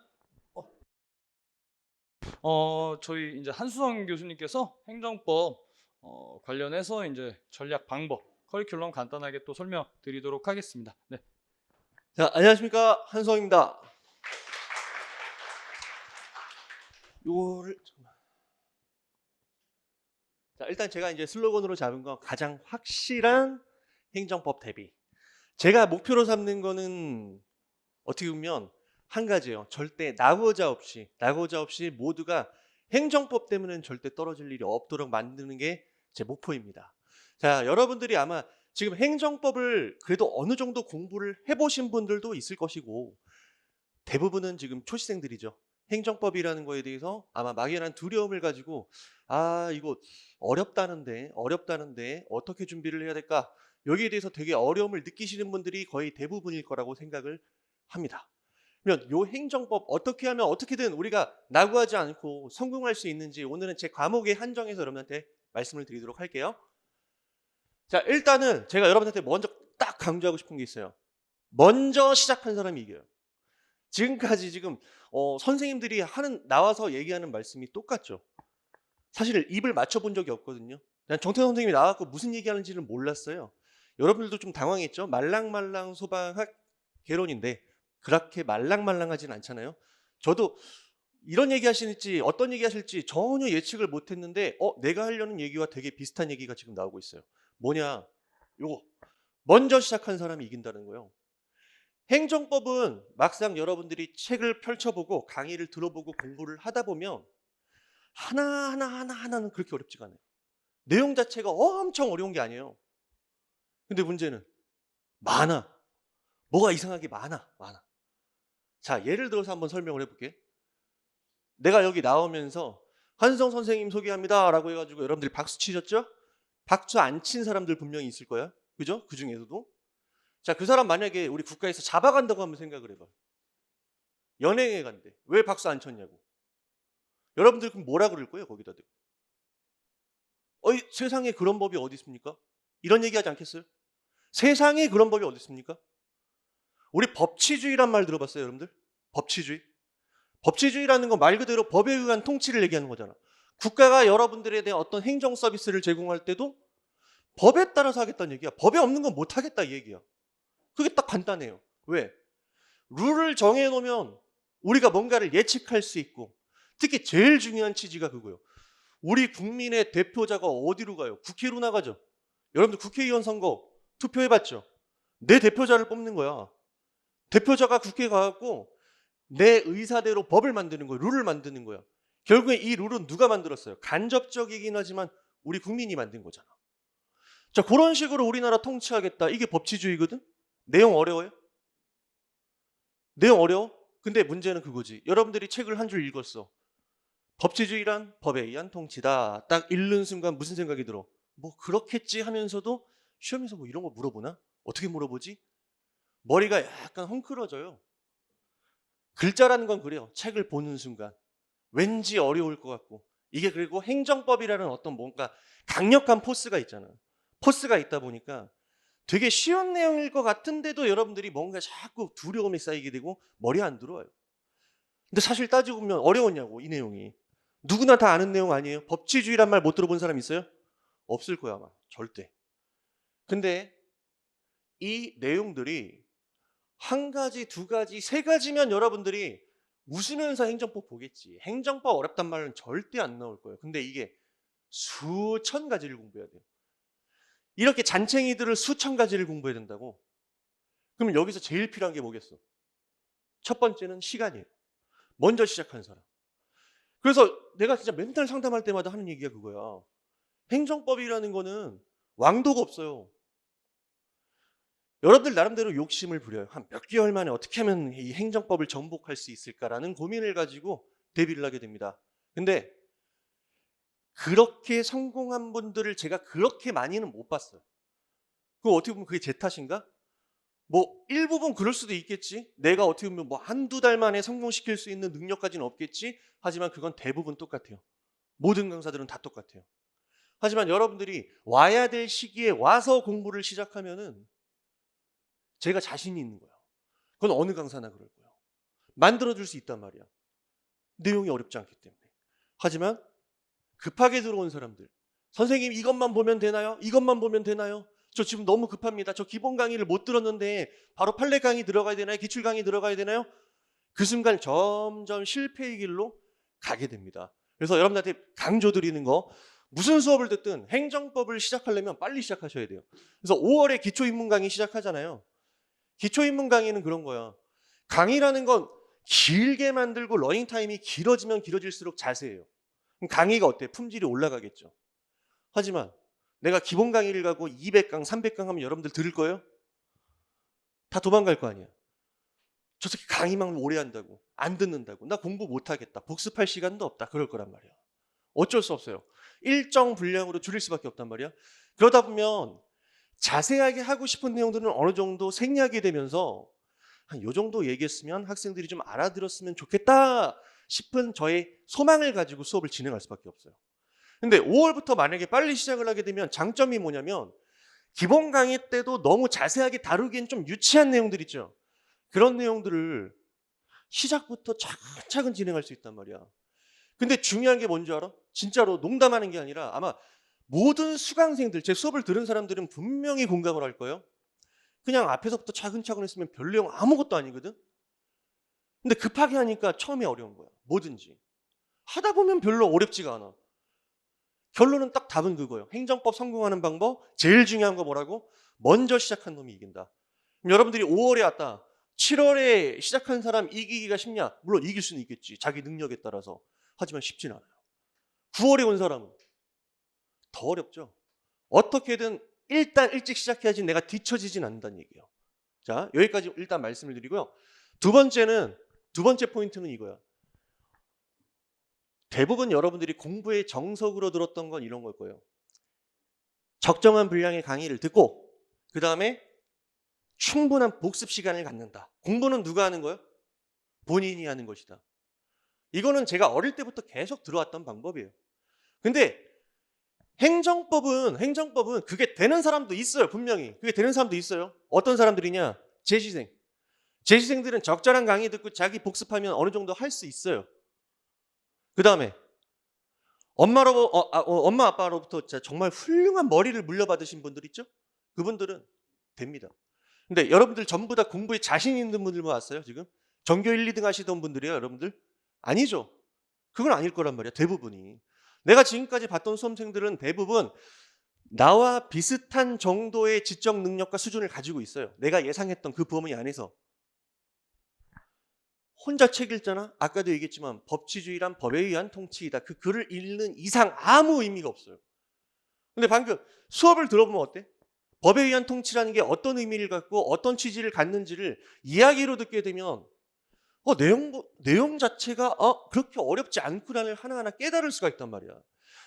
저희 이제 한수성 교수님께서 행정법 관련해서 이제 전략 방법 커리큘럼 간단하게 또 설명드리도록 하겠습니다. 네. 자, 안녕하십니까, 한수성입니다. 자, 일단 제가 이제 슬로건으로 잡은 건 가장 확실한 행정법 대비. 제가 목표로 삼는 거는 어떻게 보면 한 가지예요. 절대 낙오자 없이 모두가 행정법 때문에는 절대 떨어질 일이 없도록 만드는 게 제 목표입니다. 자, 여러분들이 아마 지금 행정법을 그래도 어느 정도 공부를 해보신 분들도 있을 것이고 대부분은 지금 초시생들이죠. 행정법이라는 거에 대해서 아마 막연한 두려움을 가지고 이거 어렵다는데 어떻게 준비를 해야 될까? 여기에 대해서 되게 어려움을 느끼시는 분들이 거의 대부분일 거라고 생각을 합니다. 그러면 이 행정법 어떻게 하면 어떻게든 우리가 낙오하지 않고 성공할 수 있는지 오늘은 제 과목에 한정해서 여러분한테 말씀을 드리도록 할게요. 자, 일단은 제가 여러분한테 먼저 딱 강조하고 싶은 게 있어요. 먼저 시작한 사람이 이겨요. 지금까지 선생님들이 나와서 얘기하는 말씀이 똑같죠. 사실 입을 맞춰본 적이 없거든요. 난 정태선 선생님이 나와서 무슨 얘기하는지를 몰랐어요. 여러분들도 좀 당황했죠. 말랑말랑 소방학 개론인데 그렇게 말랑말랑하진 않잖아요. 저도 이런 얘기 하실지 어떤 얘기 하실지 전혀 예측을 못했는데 내가 하려는 얘기와 되게 비슷한 얘기가 지금 나오고 있어요. 뭐냐? 요거 먼저 시작한 사람이 이긴다는 거예요. 행정법은 막상 여러분들이 책을 펼쳐보고 강의를 들어보고 공부를 하다 보면 하나는 그렇게 어렵지가 않아요. 내용 자체가 엄청 어려운 게 아니에요. 근데 문제는 많아. 뭐가 이상하게 많아. 자, 예를 들어서 한번 설명을 해볼게. 내가 여기 나오면서 한수성 선생님 소개합니다 라고 해가지고 여러분들이 박수 치셨죠? 박수 안 친 사람들 분명히 있을 거야. 그죠? 그 중에서도. 자, 그 사람 만약에 우리 국가에서 잡아간다고 한번 생각을 해봐. 연행해 간대. 왜 박수 안 쳤냐고. 여러분들 그럼 뭐라 그럴 거예요? 거기다 대고. 세상에 그런 법이 어디 있습니까? 이런 얘기 하지 않겠어요? 세상에 그런 법이 어디 있습니까? 우리 법치주의란 말 들어봤어요, 여러분들? 법치주의. 법치주의라는 건 말 그대로 법에 의한 통치를 얘기하는 거잖아. 국가가 여러분들에 대한 어떤 행정 서비스를 제공할 때도 법에 따라서 하겠다는 얘기야. 법에 없는 건 못 하겠다 이 얘기야. 그게 딱 간단해요. 왜? 룰을 정해놓으면 우리가 뭔가를 예측할 수 있고 특히 제일 중요한 취지가 그거예요. 우리 국민의 대표자가 어디로 가요? 국회로 나가죠. 여러분들 국회의원 선거 투표해봤죠? 내 대표자를 뽑는 거야. 대표자가 국회에 가갖고 내 의사대로 법을 만드는 거예요. 룰을 만드는 거야. 결국에 이 룰은 누가 만들었어요? 간접적이긴 하지만 우리 국민이 만든 거잖아. 자, 그런 식으로 우리나라 통치하겠다. 이게 법치주의거든? 내용 어려워요? 내용 어려워? 근데 문제는 그거지. 여러분들이 책을 한 줄 읽었어. 법치주의란 법에 의한 통치다. 딱 읽는 순간 무슨 생각이 들어? 뭐 그렇겠지 하면서도 시험에서 뭐 이런 거 물어보나? 어떻게 물어보지? 머리가 약간 헝클어져요. 글자라는 건 그래요. 책을 보는 순간. 왠지 어려울 것 같고. 이게 그리고 행정법이라는 어떤 뭔가 강력한 포스가 있잖아. 포스가 있다 보니까 되게 쉬운 내용일 것 같은데도 여러분들이 뭔가 자꾸 두려움이 쌓이게 되고 머리에 안 들어와요. 근데 사실 따지고 보면 어려웠냐고, 이 내용이. 누구나 다 아는 내용 아니에요? 법치주의란 말 못 들어본 사람 있어요? 없을 거야, 아마. 절대. 근데 이 내용들이 한 가지, 두 가지, 세 가지면 여러분들이 웃으면서 행정법 보겠지. 행정법 어렵단 말은 절대 안 나올 거예요. 근데 이게 수천 가지를 공부해야 돼요. 이렇게 잔챙이들을 수천 가지를 공부해야 된다고? 그럼 여기서 제일 필요한 게 뭐겠어? 첫 번째는 시간이에요. 먼저 시작한 사람. 그래서 내가 진짜 맨날 상담할 때마다 하는 얘기가 그거야. 행정법이라는 거는 왕도가 없어요. 여러분들 나름대로 욕심을 부려요. 한 몇 개월 만에 어떻게 하면 이 행정법을 정복할 수 있을까라는 고민을 가지고 데뷔를 하게 됩니다. 근데 그렇게 성공한 분들을 제가 그렇게 많이는 못 봤어요. 그거 어떻게 보면 그게 제 탓인가? 뭐 일부분 그럴 수도 있겠지. 내가 어떻게 보면 뭐 한두 달 만에 성공시킬 수 있는 능력까지는 없겠지. 하지만 그건 대부분 똑같아요. 모든 강사들은 다 똑같아요. 하지만 여러분들이 와야 될 시기에 와서 공부를 시작하면은 제가 자신이 있는 거예요. 그건 어느 강사나 그럴 거예요. 만들어줄 수 있단 말이야. 내용이 어렵지 않기 때문에. 하지만 급하게 들어온 사람들, 선생님 이것만 보면 되나요? 이것만 보면 되나요? 저 지금 너무 급합니다. 저 기본 강의를 못 들었는데 바로 판례 강의 들어가야 되나요? 기출 강의 들어가야 되나요? 그 순간 점점 실패의 길로 가게 됩니다. 그래서 여러분들한테 강조드리는 거, 무슨 수업을 듣든 행정법을 시작하려면 빨리 시작하셔야 돼요. 그래서 5월에 기초인문 강의 시작하잖아요. 기초인문 강의는 그런 거야. 강의라는 건 길게 만들고 러닝타임이 길어지면 길어질수록 자세해요. 그럼 강의가 어때? 품질이 올라가겠죠. 하지만 내가 기본 강의를 가고 200강, 300강 하면 여러분들 들을 거예요? 다 도망갈 거 아니야. 저 새끼 강의만 오래 한다고, 안 듣는다고, 나 공부 못하겠다, 복습할 시간도 없다, 그럴 거란 말이야. 어쩔 수 없어요. 일정 분량으로 줄일 수밖에 없단 말이야. 그러다 보면 자세하게 하고 싶은 내용들은 어느 정도 생략이 되면서 한 요 정도 얘기했으면 학생들이 좀 알아들었으면 좋겠다 싶은 저의 소망을 가지고 수업을 진행할 수밖에 없어요. 근데 5월부터 만약에 빨리 시작을 하게 되면 장점이 뭐냐면 기본 강의 때도 너무 자세하게 다루기엔 좀 유치한 내용들 있죠. 그런 내용들을 시작부터 차근차근 진행할 수 있단 말이야. 근데 중요한 게 뭔지 알아? 진짜로 농담하는 게 아니라 아마 모든 수강생들, 제 수업을 들은 사람들은 분명히 공감을 할 거예요. 그냥 앞에서부터 차근차근 했으면 별 내용 아무것도 아니거든. 근데 급하게 하니까 처음에 어려운 거야. 뭐든지. 하다 보면 별로 어렵지가 않아. 결론은 딱 답은 그거예요. 행정법 성공하는 방법, 제일 중요한 거 뭐라고? 먼저 시작한 놈이 이긴다. 그럼 여러분들이 5월에 왔다, 7월에 시작한 사람 이기기가 쉽냐? 물론 이길 수는 있겠지. 자기 능력에 따라서. 하지만 쉽진 않아요. 9월에 온 사람은 더 어렵죠. 어떻게든 일단 일찍 시작해야지 내가 뒤처지진 않는다는 얘기예요. 자, 여기까지 일단 말씀을 드리고요. 두 번째 포인트는 이거야. 대부분 여러분들이 공부의 정석으로 들었던 건 이런 걸 거예요. 적정한 분량의 강의를 듣고 그 다음에 충분한 복습 시간을 갖는다. 공부는 누가 하는 거예요? 본인이 하는 것이다. 이거는 제가 어릴 때부터 계속 들어왔던 방법이에요. 근데 행정법은 그게 되는 사람도 있어요. 분명히. 그게 되는 사람도 있어요. 어떤 사람들이냐? 재시생. 재시생들은 적절한 강의 듣고 자기 복습하면 어느 정도 할 수 있어요. 그 다음에 엄마 아빠로부터 진짜 정말 훌륭한 머리를 물려받으신 분들 있죠? 그분들은 됩니다. 근데 여러분들 전부 다 공부에 자신 있는 분들만 왔어요, 지금? 전교 1, 2등 하시던 분들이에요, 여러분들? 아니죠. 그건 아닐 거란 말이야, 대부분이. 내가 지금까지 봤던 수험생들은 대부분 나와 비슷한 정도의 지적 능력과 수준을 가지고 있어요. 내가 예상했던 그 범위 안에서. 혼자 책 읽잖아? 아까도 얘기했지만 법치주의란 법에 의한 통치이다. 그 글을 읽는 이상 아무 의미가 없어요. 근데 방금 수업을 들어보면 어때? 법에 의한 통치라는 게 어떤 의미를 갖고 어떤 취지를 갖는지를 이야기로 듣게 되면 내용 자체가 그렇게 어렵지 않구나를 하나하나 깨달을 수가 있단 말이야.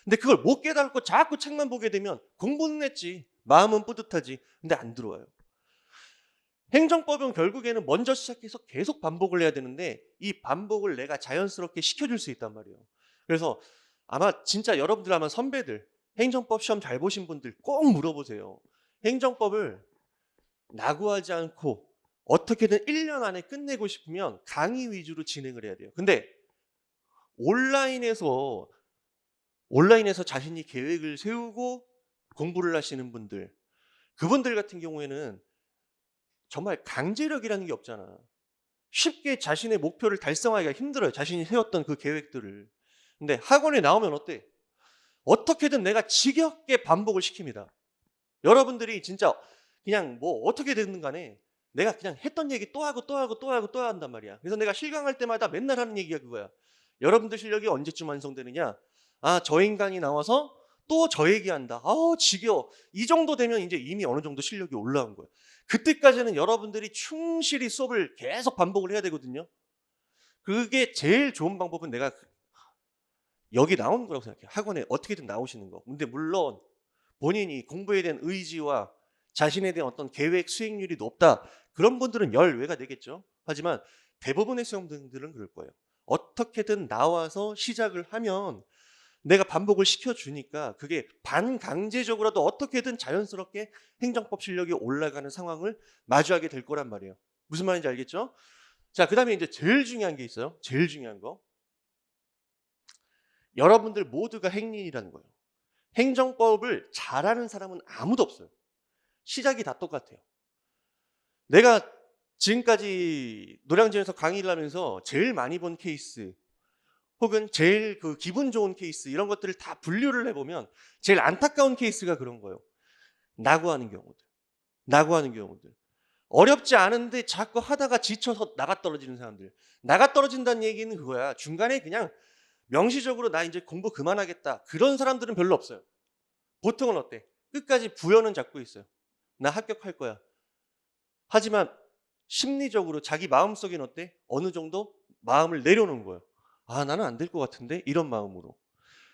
근데 그걸 못 깨달고 자꾸 책만 보게 되면 공부는 했지, 마음은 뿌듯하지, 근데 안 들어와요. 행정법은 결국에는 먼저 시작해서 계속 반복을 해야 되는데 이 반복을 내가 자연스럽게 시켜줄 수 있단 말이에요. 그래서 아마 진짜 여러분들 아마 선배들 행정법 시험 잘 보신 분들 꼭 물어보세요. 행정법을 낙오하지 않고 어떻게든 1년 안에 끝내고 싶으면 강의 위주로 진행을 해야 돼요. 근데 온라인에서 자신이 계획을 세우고 공부를 하시는 분들, 그분들 같은 경우에는 정말 강제력이라는 게 없잖아. 쉽게 자신의 목표를 달성하기가 힘들어요. 자신이 세웠던 그 계획들을. 근데 학원에 나오면 어때? 어떻게든 내가 지겹게 반복을 시킵니다. 여러분들이 진짜 그냥 뭐 어떻게 되든 간에 내가 그냥 했던 얘기 또 하고 또 하고 또 하고 또 한단 말이야. 그래서 내가 실강할 때마다 맨날 하는 얘기가 그거야. 여러분들 실력이 언제쯤 완성되느냐? 저 인간이 나와서 또 저 얘기한다. 지겨워. 이 정도 되면 이제 이미 어느 정도 실력이 올라온 거야. 그때까지는 여러분들이 충실히 수업을 계속 반복을 해야 되거든요. 그게 제일 좋은 방법은 내가 여기 나오는 거라고 생각해요. 학원에 어떻게든 나오시는 거. 근데 물론 본인이 공부에 대한 의지와 자신에 대한 어떤 계획 수행률이 높다. 그런 분들은 열외가 되겠죠. 하지만 대부분의 수험생들은 그럴 거예요. 어떻게든 나와서 시작을 하면 내가 반복을 시켜주니까 그게 반강제적으로라도 어떻게든 자연스럽게 행정법 실력이 올라가는 상황을 마주하게 될 거란 말이에요. 무슨 말인지 알겠죠? 자, 그 다음에 이제 제일 중요한 게 있어요. 제일 중요한 거. 여러분들 모두가 행린이라는 거예요. 행정법을 잘하는 사람은 아무도 없어요. 시작이 다 똑같아요. 내가 지금까지 노량진에서 강의를 하면서 제일 많이 본 케이스 혹은 제일 그 기분 좋은 케이스 이런 것들을 다 분류를 해보면 제일 안타까운 케이스가 그런 거예요. 낙오하는 경우들. 어렵지 않은데 자꾸 하다가 지쳐서 나가 떨어지는 사람들. 나가 떨어진다는 얘기는 그거야. 중간에 그냥 명시적으로 나 이제 공부 그만하겠다. 그런 사람들은 별로 없어요. 보통은 어때? 끝까지 부여는 잡고 있어요. 나 합격할 거야. 하지만 심리적으로 자기 마음속엔 어때? 어느 정도 마음을 내려놓은 거예요. 나는 안 될 것 같은데? 이런 마음으로.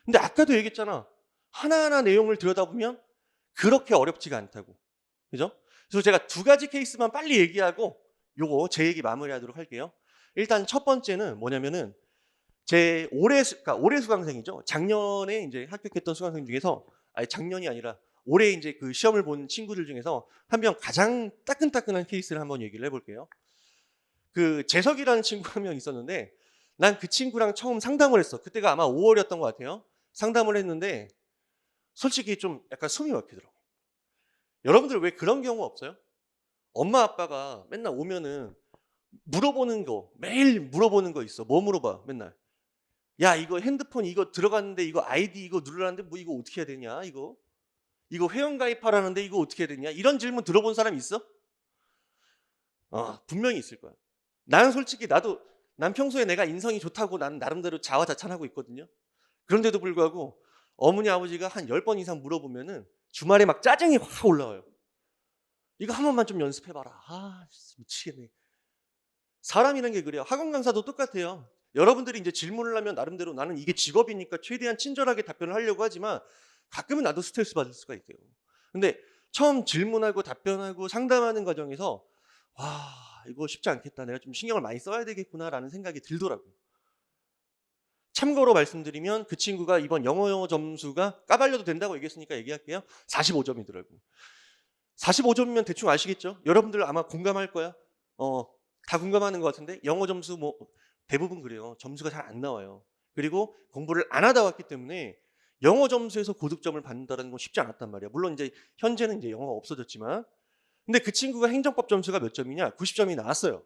근데 아까도 얘기했잖아. 하나하나 내용을 들여다보면 그렇게 어렵지가 않다고. 그죠? 그래서 제가 두 가지 케이스만 빨리 얘기하고 요거 제 얘기 마무리하도록 할게요. 일단 첫 번째는 뭐냐면은 제 올해 수강생이죠. 작년에 이제 합격했던 수강생 중에서 작년이 아니라 올해 이제 그 시험을 본 친구들 중에서 한 명 가장 따끈따끈한 케이스를 한번 얘기를 해볼게요. 그 재석이라는 친구 한 명 있었는데 난 그 친구랑 처음 상담을 했어. 그때가 아마 5월이었던 것 같아요. 상담을 했는데 솔직히 좀 약간 숨이 막히더라고. 여러분들 왜 그런 경우 없어요? 엄마 아빠가 맨날 오면은 물어보는 거 매일 물어보는 거 있어. 뭐 물어봐 맨날. 야 이거 핸드폰 이거 들어갔는데 이거 아이디 이거 누르라는데 뭐 이거 어떻게 해야 되냐 이거 회원가입하라는데 이거 어떻게 해야 되냐 이런 질문 들어본 사람 있어? 분명히 있을 거야. 나는 솔직히 난 평소에 내가 인성이 좋다고 나는 나름대로 자화자찬하고 있거든요. 그런데도 불구하고 어머니 아버지가 한 10번 이상 물어보면은 주말에 막 짜증이 확 올라와요. 이거 한 번만 좀 연습해봐라. 미치겠네. 사람이라는 게 그래요. 학원 강사도 똑같아요. 여러분들이 이제 질문을 하면 나름대로 나는 이게 직업이니까 최대한 친절하게 답변을 하려고 하지만 가끔은 나도 스트레스 받을 수가 있대요. 근데 처음 질문하고 답변하고 상담하는 과정에서 이거 쉽지 않겠다. 내가 좀 신경을 많이 써야 되겠구나라는 생각이 들더라고요. 참고로 말씀드리면 그 친구가 이번 영어 점수가 까발려도 된다고 얘기했으니까 얘기할게요. 45점이더라고요. 45점이면 대충 아시겠죠? 여러분들 아마 공감할 거야. 다 공감하는 것 같은데 영어 점수 뭐 대부분 그래요. 점수가 잘 안 나와요. 그리고 공부를 안 하다 왔기 때문에 영어 점수에서 고득점을 받는다는 건 쉽지 않았단 말이야. 물론 이제 현재는 이제 영어가 없어졌지만 근데 그 친구가 행정법 점수가 몇 점이냐? 90점이 나왔어요.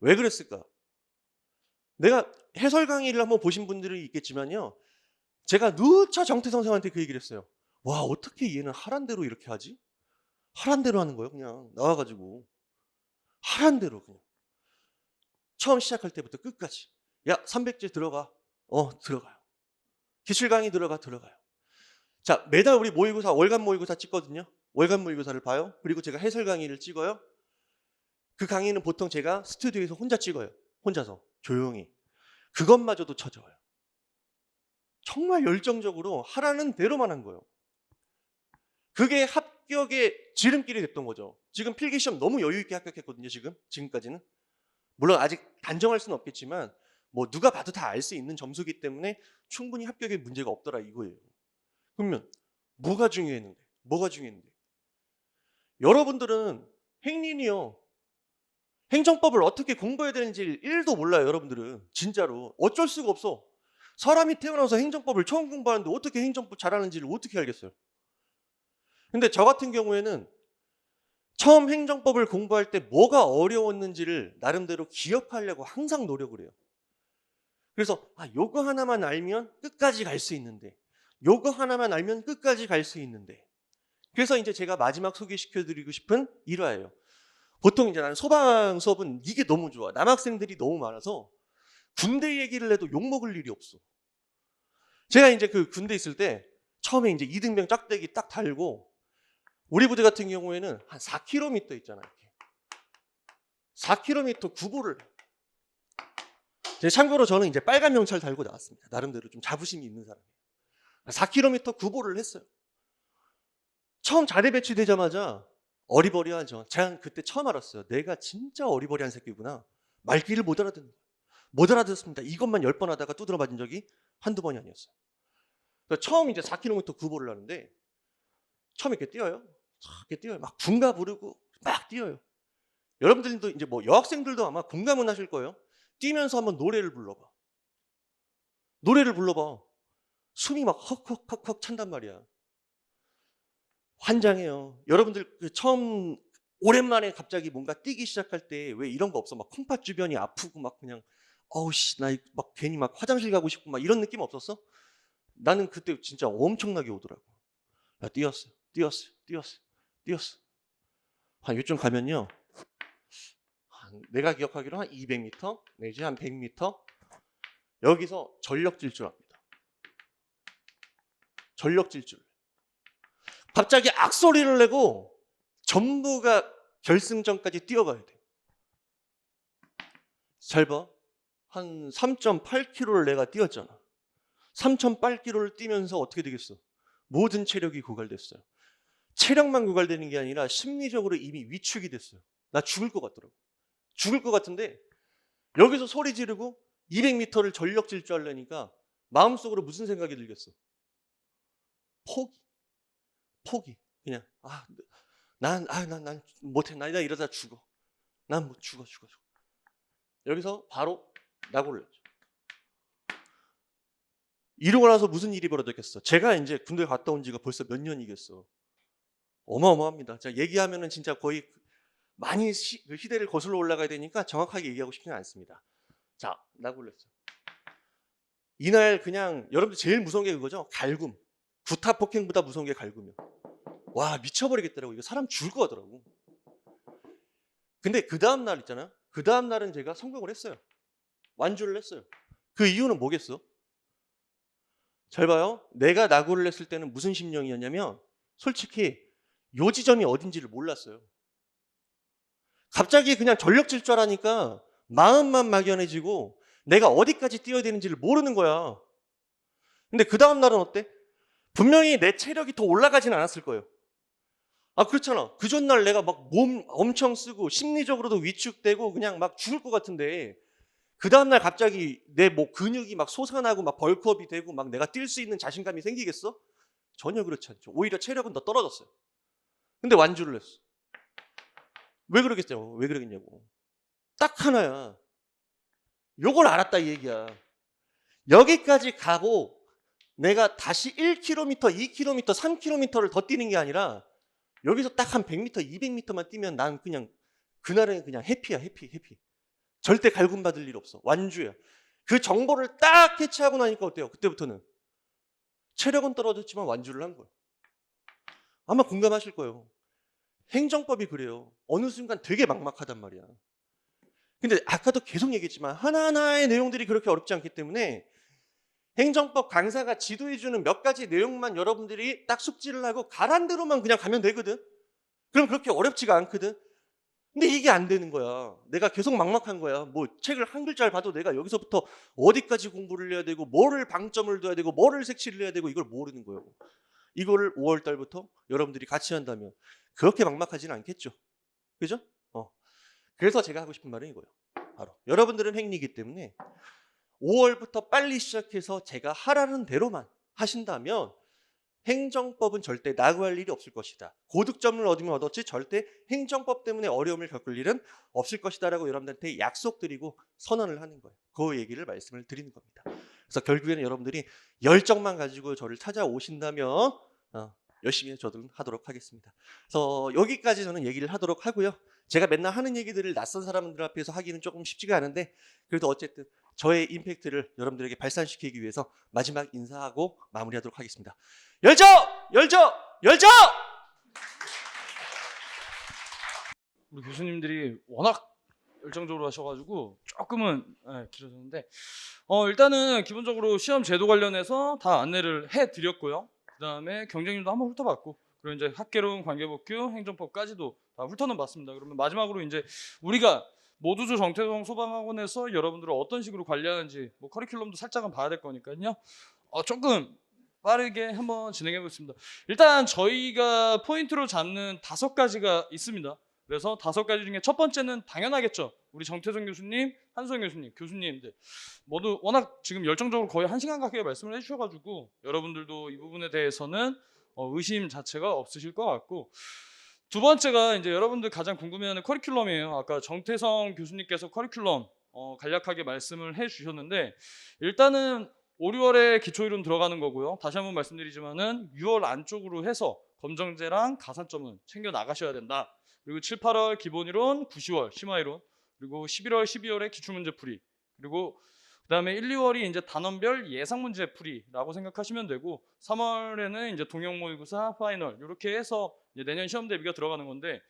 왜 그랬을까? 내가 해설 강의를 한번 보신 분들이 있겠지만요. 제가 누차 정태성 선생님한테 그 얘기를 했어요. 어떻게 얘는 하란 대로 이렇게 하지? 하란 대로 하는 거예요. 그냥 나와가지고. 하란 대로 그냥. 처음 시작할 때부터 끝까지. 야 300제 들어가. 들어가요. 기출 강의 들어가요. 자, 매달 우리 모의고사, 월간 모의고사 찍거든요. 월간 모의고사를 봐요. 그리고 제가 해설 강의를 찍어요. 그 강의는 보통 제가 스튜디오에서 혼자 찍어요. 혼자서 조용히. 그것마저도 쳐져요. 정말 열정적으로 하라는 대로만 한 거예요. 그게 합격의 지름길이 됐던 거죠. 지금 필기시험 너무 여유 있게 합격했거든요. 지금까지는. 물론 아직 단정할 수는 없겠지만 뭐 누가 봐도 다 알 수 있는 점수기 때문에 충분히 합격에 문제가 없더라 이거예요. 그러면 뭐가 중요했는데? 뭐가 중요했는데? 여러분들은 행린이요. 행정법을 어떻게 공부해야 되는지 1도 몰라요. 여러분들은. 진짜로. 어쩔 수가 없어. 사람이 태어나서 행정법을 처음 공부하는데 어떻게 행정법 잘하는지를 어떻게 알겠어요? 근데 저 같은 경우에는 처음 행정법을 공부할 때 뭐가 어려웠는지를 나름대로 기억하려고 항상 노력을 해요. 그래서 요거 하나만 알면 끝까지 갈 수 있는데, 요거 하나만 알면 끝까지 갈 수 있는데. 그래서 이제 제가 마지막 소개시켜드리고 싶은 일화예요. 보통 이제 나는 소방 수업은 이게 너무 좋아. 남학생들이 너무 많아서 군대 얘기를 해도 욕먹을 일이 없어. 제가 이제 그 군대 있을 때 처음에 이제 이등병 짝대기 딱 달고 우리 부대 같은 경우에는 한 4km 있잖아요. 이렇게. 4km 구보를. 참고로 저는 이제 빨간 명찰 달고 나왔습니다. 나름대로 좀 자부심이 있는 사람이에요. 4km 구보를 했어요. 처음 자대 배치되자마자 어리버리하죠. 제가 그때 처음 알았어요. 내가 진짜 어리버리한 새끼구나. 말귀를 못 알아듣는 거예요. 못 알아듣습니다. 이것만 10번 하다가 두드려 맞은 적이 한두 번이 아니었어요. 그래서 처음 이제 4km 구보를 하는데 처음에 이렇게 뛰어요. 이렇게 뛰어요. 막 군가 부르고 막 뛰어요. 여러분들도 이제 뭐 여학생들도 아마 공감은 하실 거예요. 뛰면서 한번 노래를 불러봐. 노래를 불러봐. 숨이 막 헉헉헉헉 찬단 말이야. 환장해요. 여러분들 처음 오랜만에 갑자기 뭔가 뛰기 시작할 때 왜 이런 거 없어? 막 콩팥 주변이 아프고 막 그냥 어우씨 나 막 괜히 막 화장실 가고 싶고 막 이런 느낌 없었어? 나는 그때 진짜 엄청나게 오더라고. 나 뛰었어요. 한 요즘 가면요. 내가 기억하기로 한 200m 내지 한 100m 여기서 전력 질주합니다. 전력 질주. 갑자기 악소리를 내고 전부가 결승전까지 뛰어가야 돼. 잘 봐. 한 3.8km를 내가 뛰었잖아. 3.8km를 뛰면서 어떻게 되겠어? 모든 체력이 고갈됐어요. 체력만 고갈되는 게 아니라 심리적으로 이미 위축이 됐어요. 나 죽을 것 같더라고. 죽을 것 같은데 여기서 소리 지르고 200m를 전력 질주하려니까 마음속으로 무슨 생각이 들겠어? 포기. 그냥 난 못해. 나 이러다 죽어. 난 뭐 죽어. 여기서 바로 낙오를 했죠. 이러고 나서 무슨 일이 벌어졌겠어? 제가 이제 군대 갔다 온 지가 벌써 몇 년이겠어. 어마어마합니다. 제가 얘기하면은 진짜 거의 많이 시대를 거슬러 올라가야 되니까 정확하게 얘기하고 싶지는 않습니다. 자, 낙오를 했어요. 이날 그냥 여러분들 제일 무서운 게 그거죠? 갈굼. 구타 폭행보다 무서운 게 갈굼이요. 와, 미쳐버리겠더라고. 이거 사람 죽을 것 같더라고. 근데 그 다음 날 있잖아요. 그 다음 날은 제가 성공을 했어요. 완주를 했어요. 그 이유는 뭐겠어? 잘 봐요. 내가 낙오를 했을 때는 무슨 심령이었냐면 솔직히 요 지점이 어딘지를 몰랐어요. 갑자기 그냥 전력 질주하라니까 마음만 막연해지고 내가 어디까지 뛰어야 되는지를 모르는 거야. 근데 그 다음 날은 어때? 분명히 내 체력이 더 올라가진 않았을 거예요. 그렇잖아. 그 전날 내가 막 몸 엄청 쓰고 심리적으로도 위축되고 그냥 막 죽을 것 같은데 그 다음날 갑자기 내 뭐 근육이 막 솟아나고 막 벌크업이 되고 막 내가 뛸 수 있는 자신감이 생기겠어? 전혀 그렇지 않죠. 오히려 체력은 더 떨어졌어요. 근데 완주를 했어. 왜 그러겠어요? 왜 그러겠냐고. 딱 하나야. 요걸 알았다 이 얘기야. 여기까지 가고 내가 다시 1km, 2km, 3km를 더 뛰는 게 아니라 여기서 딱 한 100m, 200m만 뛰면 난 그냥 그날은 그냥 해피야. 절대 갈굼 받을 일 없어. 완주야. 그 정보를 딱 캐치하고 나니까 어때요? 그때부터는 체력은 떨어졌지만 완주를 한 거예요. 아마 공감하실 거예요. 행정법이 그래요. 어느 순간 되게 막막하단 말이야. 근데 아까도 계속 얘기했지만 하나하나의 내용들이 그렇게 어렵지 않기 때문에 행정법 강사가 지도해주는 몇 가지 내용만 여러분들이 딱 숙지를 하고 가란 대로만 그냥 가면 되거든. 그럼 그렇게 어렵지가 않거든. 근데 이게 안 되는 거야. 내가 계속 막막한 거야. 뭐 책을 한 글자를 봐도 내가 여기서부터 어디까지 공부를 해야 되고 뭐를 방점을 둬야 되고 뭐를 색칠을 해야 되고 이걸 모르는 거예요. 이거를 5월 달부터 여러분들이 같이 한다면 그렇게 막막하지는 않겠죠. 그죠? 그래서 제가 하고 싶은 말은 이거예요. 바로 여러분들은 행리이기 때문에 5월부터 빨리 시작해서 제가 하라는 대로만 하신다면 행정법은 절대 낙오할 일이 없을 것이다. 고득점을 얻으면 얻었지 절대 행정법 때문에 어려움을 겪을 일은 없을 것이다 라고 여러분들한테 약속드리고 선언을 하는 거예요. 그 얘기를 말씀을 드리는 겁니다. 그래서 결국에는 여러분들이 열정만 가지고 저를 찾아오신다면 열심히 저도 하도록 하겠습니다. 그래서 여기까지 저는 얘기를 하도록 하고요. 제가 맨날 하는 얘기들을 낯선 사람들 앞에서 하기는 조금 쉽지가 않은데 그래도 어쨌든 저의 임팩트를 여러분들에게 발산시키기 위해서 마지막 인사하고 마무리하도록 하겠습니다. 열정! 열정! 열정! 우리 교수님들이 워낙 열정적으로 하셔가지고 조금은 길어졌는데 일단은 기본적으로 시험 제도 관련해서 다 안내를 해드렸고요. 그 다음에 경쟁률도 한번 훑어봤고 그리고 이제 학개론, 관계법규, 행정법까지도 다 훑어는 봤습니다. 그러면 마지막으로 이제 우리가 모두주 정태성 소방학원에서 여러분들을 어떤 식으로 관리하는지 뭐 커리큘럼도 살짝은 봐야 될 거니까요. 조금 빠르게 한번 진행해 보겠습니다. 일단 저희가 포인트로 잡는 5가지가 있습니다. 그래서 5가지 중에 첫 번째는 당연하겠죠. 우리 정태성 교수님, 한수영 교수님, 교수님들 모두 워낙 지금 열정적으로 거의 1시간 가까이 말씀을 해주셔가지고 여러분들도 이 부분에 대해서는 의심 자체가 없으실 것 같고 두 번째가 이제 여러분들 가장 궁금해하는 커리큘럼이에요. 아까 정태성 교수님께서 커리큘럼 간략하게 말씀을 해주셨는데 일단은 5, 6월에 기초이론 들어가는 거고요. 다시 한번 말씀드리지만은 6월 안쪽으로 해서 검정제랑 가산점은 챙겨 나가셔야 된다. 그리고 7, 8월 기본이론, 9, 10월 심화이론, 그리고 11월, 12월에 기출문제 풀이, 그리고 그다음에 1, 2월이 이제 단원별 예상 문제 풀이라고 생각하시면 되고 3월에는 이제 동형 모의고사 파이널 이렇게 해서 이제 내년 시험 대비가 들어가는 건데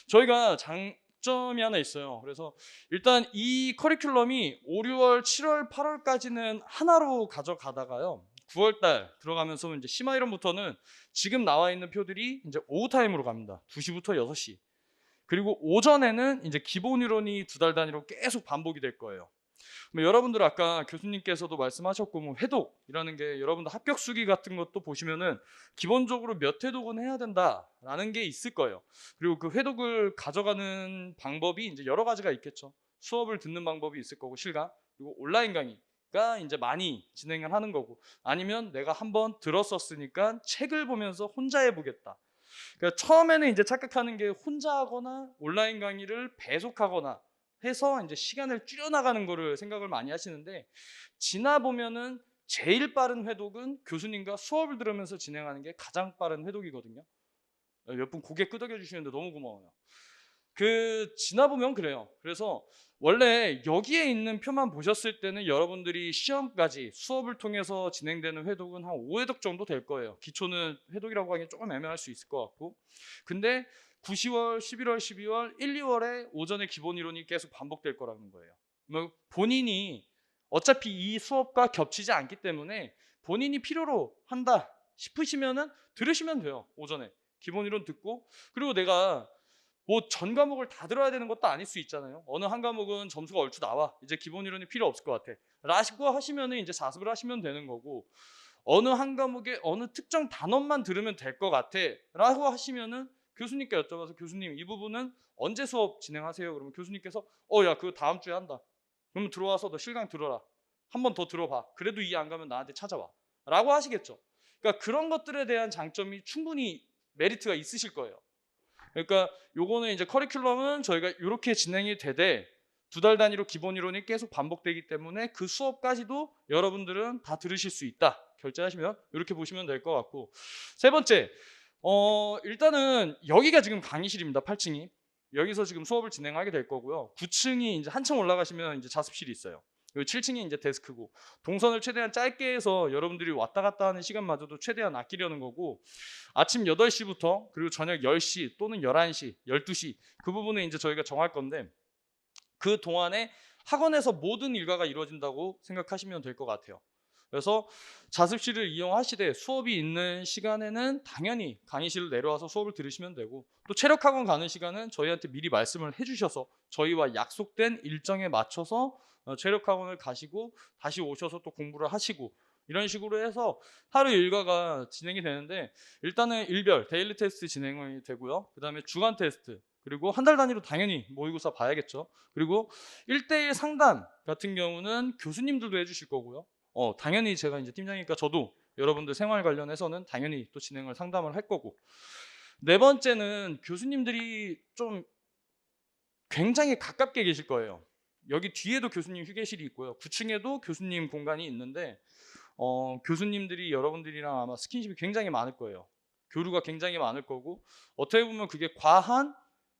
저희가 장점이 하나 있어요. 그래서 일단 이 커리큘럼이 5, 6월, 7월, 8월까지는 하나로 가져가다가요. 9월 달 들어가면서 이제 심화이론부터는 지금 나와 있는 표들이 이제 오후 타임으로 갑니다. 2시부터 6시. 그리고 오전에는 이제 기본 이론이 2달 단위로 계속 반복이 될 거예요. 여러분들 아까 교수님께서도 말씀하셨고 뭐 회독이라는 게 여러분들 합격 수기 같은 것도 보시면은 기본적으로 몇 회독은 해야 된다라는 게 있을 거예요. 그리고 그 회독을 가져가는 방법이 이제 여러 가지가 있겠죠. 수업을 듣는 방법이 있을 거고 실강, 그리고 온라인 강의가 이제 많이 진행을 하는 거고 아니면 내가 한번 들었었으니까 책을 보면서 혼자 해보겠다. 그러니까 처음에는 이제 착각하는 게 혼자 하거나 온라인 강의를 배속하거나 해서 이제 시간을 줄여나가는 거를 생각을 많이 하시는데 지나 보면은 제일 빠른 회독은 교수님과 수업을 들으면서 진행하는 게 가장 빠른 회독이거든요. 몇 분 고개 끄덕여 주시는데 너무 고마워요. 지나 보면 그래요. 그래서 원래 여기에 있는 표만 보셨을 때는 여러분들이 시험까지 수업을 통해서 진행되는 회독은 한 5회독 정도 될 거예요. 기초는 회독이라고 하기엔 조금 애매할 수 있을 것 같고 근데 9, 10월, 11월, 12월, 1, 2월에 오전에 기본 이론이 계속 반복될 거라는 거예요. 본인이 어차피 이 수업과 겹치지 않기 때문에 본인이 필요로 한다 싶으시면은 들으시면 돼요. 오전에 기본 이론 듣고 그리고 내가 뭐 전 과목을 다 들어야 되는 것도 아닐 수 있잖아요. 어느 한 과목은 점수가 얼추 나와. 이제 기본 이론이 필요 없을 것 같아. 라시고 하시면은 이제 자습을 하시면 되는 거고 어느 한 과목에 어느 특정 단원만 들으면 될 것 같아. 라고 하시면은 교수님께 여쭤봐서 교수님 이 부분은 언제 수업 진행하세요? 그러면 교수님께서 야 그거 다음 주에 한다. 그러면 들어와서 너 실강 들어라. 한 번 더 들어봐. 그래도 이해 안 가면 나한테 찾아와. 라고 하시겠죠. 그러니까 그런 것들에 대한 장점이 충분히 메리트가 있으실 거예요. 그러니까 요거는 이제 커리큘럼은 저희가 이렇게 진행이 되되 2달 단위로 기본 이론이 계속 반복되기 때문에 그 수업까지도 여러분들은 다 들으실 수 있다. 결제하시면 이렇게 보시면 될 것 같고 세 번째 일단은 여기가 지금 강의실입니다. 8층이 여기서 지금 수업을 진행하게 될 거고요. 9층이 이제 한층 올라가시면 이제 자습실이 있어요. 그리고 7층이 이제 데스크고 동선을 최대한 짧게 해서 여러분들이 왔다 갔다 하는 시간마저도 최대한 아끼려는 거고 아침 8시부터 그리고 저녁 10시 또는 11시, 12시 그 부분은 이제 저희가 정할 건데 그 동안에 학원에서 모든 일과가 이루어진다고 생각하시면 될 것 같아요. 그래서 자습실을 이용하시되 수업이 있는 시간에는 당연히 강의실로 내려와서 수업을 들으시면 되고, 또 체력학원 가는 시간은 저희한테 미리 말씀을 해주셔서 저희와 약속된 일정에 맞춰서 체력학원을 가시고 다시 오셔서 또 공부를 하시고, 이런 식으로 해서 하루 일과가 진행이 되는데, 일단은 일별 데일리 테스트 진행이 되고요. 그 다음에 주간 테스트, 그리고 한 달 단위로 당연히 모의고사 봐야겠죠. 그리고 1대1 상담 같은 경우는 교수님들도 해주실 거고요. 당연히 제가 이제 팀장이니까 저도 여러분들 생활 관련해서는 당연히 또 진행을 상담을 할 거고, 네 번째는 교수님들이 좀 굉장히 가깝게 계실 거예요. 여기 뒤에도 교수님 휴게실이 있고요. 9층에도 교수님 공간이 있는데 교수님들이 여러분들이랑 아마 스킨십이 굉장히 많을 거예요. 교류가 굉장히 많을 거고, 어떻게 보면 그게 과한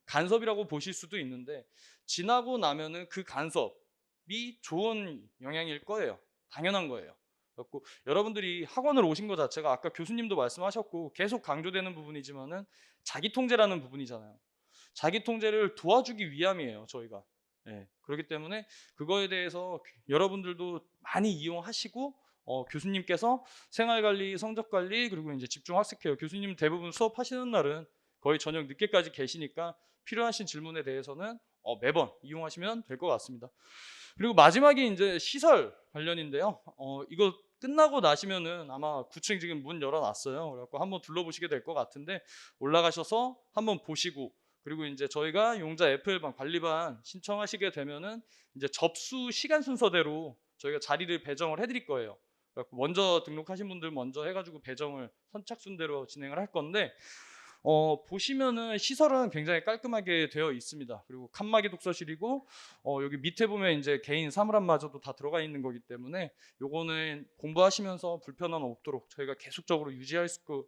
간섭이라고 보실 수도 있는데, 지나고 나면은 그 간섭이 좋은 영향일 거예요. 당연한 거예요. 그래서 여러분들이 학원을 오신 것 자체가 아까 교수님도 말씀하셨고 계속 강조되는 부분이지만은 자기 통제라는 부분이잖아요. 자기 통제를 도와주기 위함이에요, 저희가. 그렇기 때문에 그거에 대해서 여러분들도 많이 이용하시고, 교수님께서 생활관리, 성적관리, 그리고 이제 집중학습해요. 교수님 대부분 수업하시는 날은 거의 저녁 늦게까지 계시니까 필요하신 질문에 대해서는 매번 이용하시면 될 것 같습니다. 그리고 마지막에 이제 시설 관련인데요. 이거 끝나고 나시면은 아마 9층 지금 문 열어놨어요. 그래갖고 한번 둘러보시게 될 것 같은데, 올라가셔서 한번 보시고, 그리고 이제 저희가 용자 FL반 관리반 신청하시게 되면은 이제 접수 시간 순서대로 저희가 자리를 배정을 해드릴 거예요. 그래갖고 먼저 등록하신 분들 먼저 해가지고 배정을 선착순대로 진행을 할 건데, 보시면은 시설은 굉장히 깔끔하게 되어 있습니다. 그리고 칸막이 독서실이고, 여기 밑에 보면 이제 개인 사물함마저도 다 들어가 있는 거기 때문에 요거는 공부하시면서 불편함 없도록 저희가 계속적으로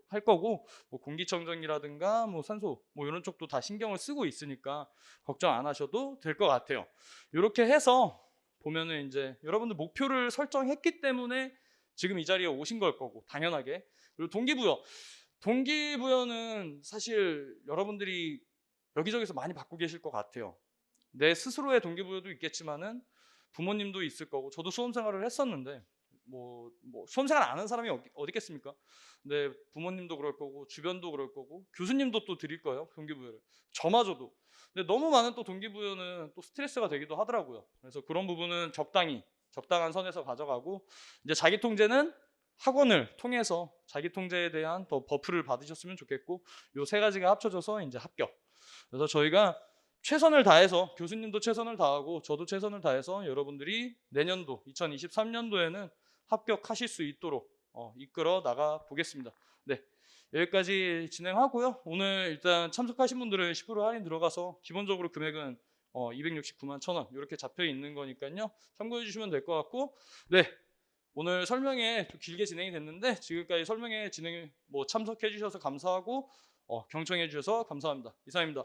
할 거고, 뭐 공기청정기라든가 뭐 산소 뭐 이런 쪽도 다 신경을 쓰고 있으니까 걱정 안 하셔도 될 것 같아요. 이렇게 해서 보면은 이제 여러분들 목표를 설정했기 때문에 지금 이 자리에 오신 걸 거고, 당연하게. 그리고 동기부여는 사실 여러분들이 여기저기서 많이 받고 계실 것 같아요. 내 스스로의 동기부여도 있겠지만은 부모님도 있을 거고, 저도 수험 생활을 했었는데 뭐 수험 생활 안 하는 사람이 어디 있겠습니까? 근데 부모님도 그럴 거고, 주변도 그럴 거고, 교수님도 또 드릴 거예요, 동기부여를. 저마저도. 근데 너무 많은 또 동기부여는 또 스트레스가 되기도 하더라고요. 그래서 그런 부분은 적당한 선에서 가져가고, 이제 자기 통제는 학원을 통해서 자기 통제에 대한 더 버프를 받으셨으면 좋겠고, 요 세 가지가 합쳐져서 이제 합격. 그래서 저희가 최선을 다해서, 교수님도 최선을 다하고 저도 최선을 다해서 여러분들이 내년도 2023년도에는 합격하실 수 있도록 이끌어 나가 보겠습니다. 네, 여기까지 진행하고요. 오늘 일단 참석하신 분들은 10% 할인 들어가서 기본적으로 금액은 269만 1,000원 이렇게 잡혀 있는 거니까요. 참고해 주시면 될 것 같고, 네. 오늘 설명회 좀 길게 진행이 됐는데 지금까지 설명회 참석해 주셔서 감사하고 경청해 주셔서 감사합니다. 이상입니다.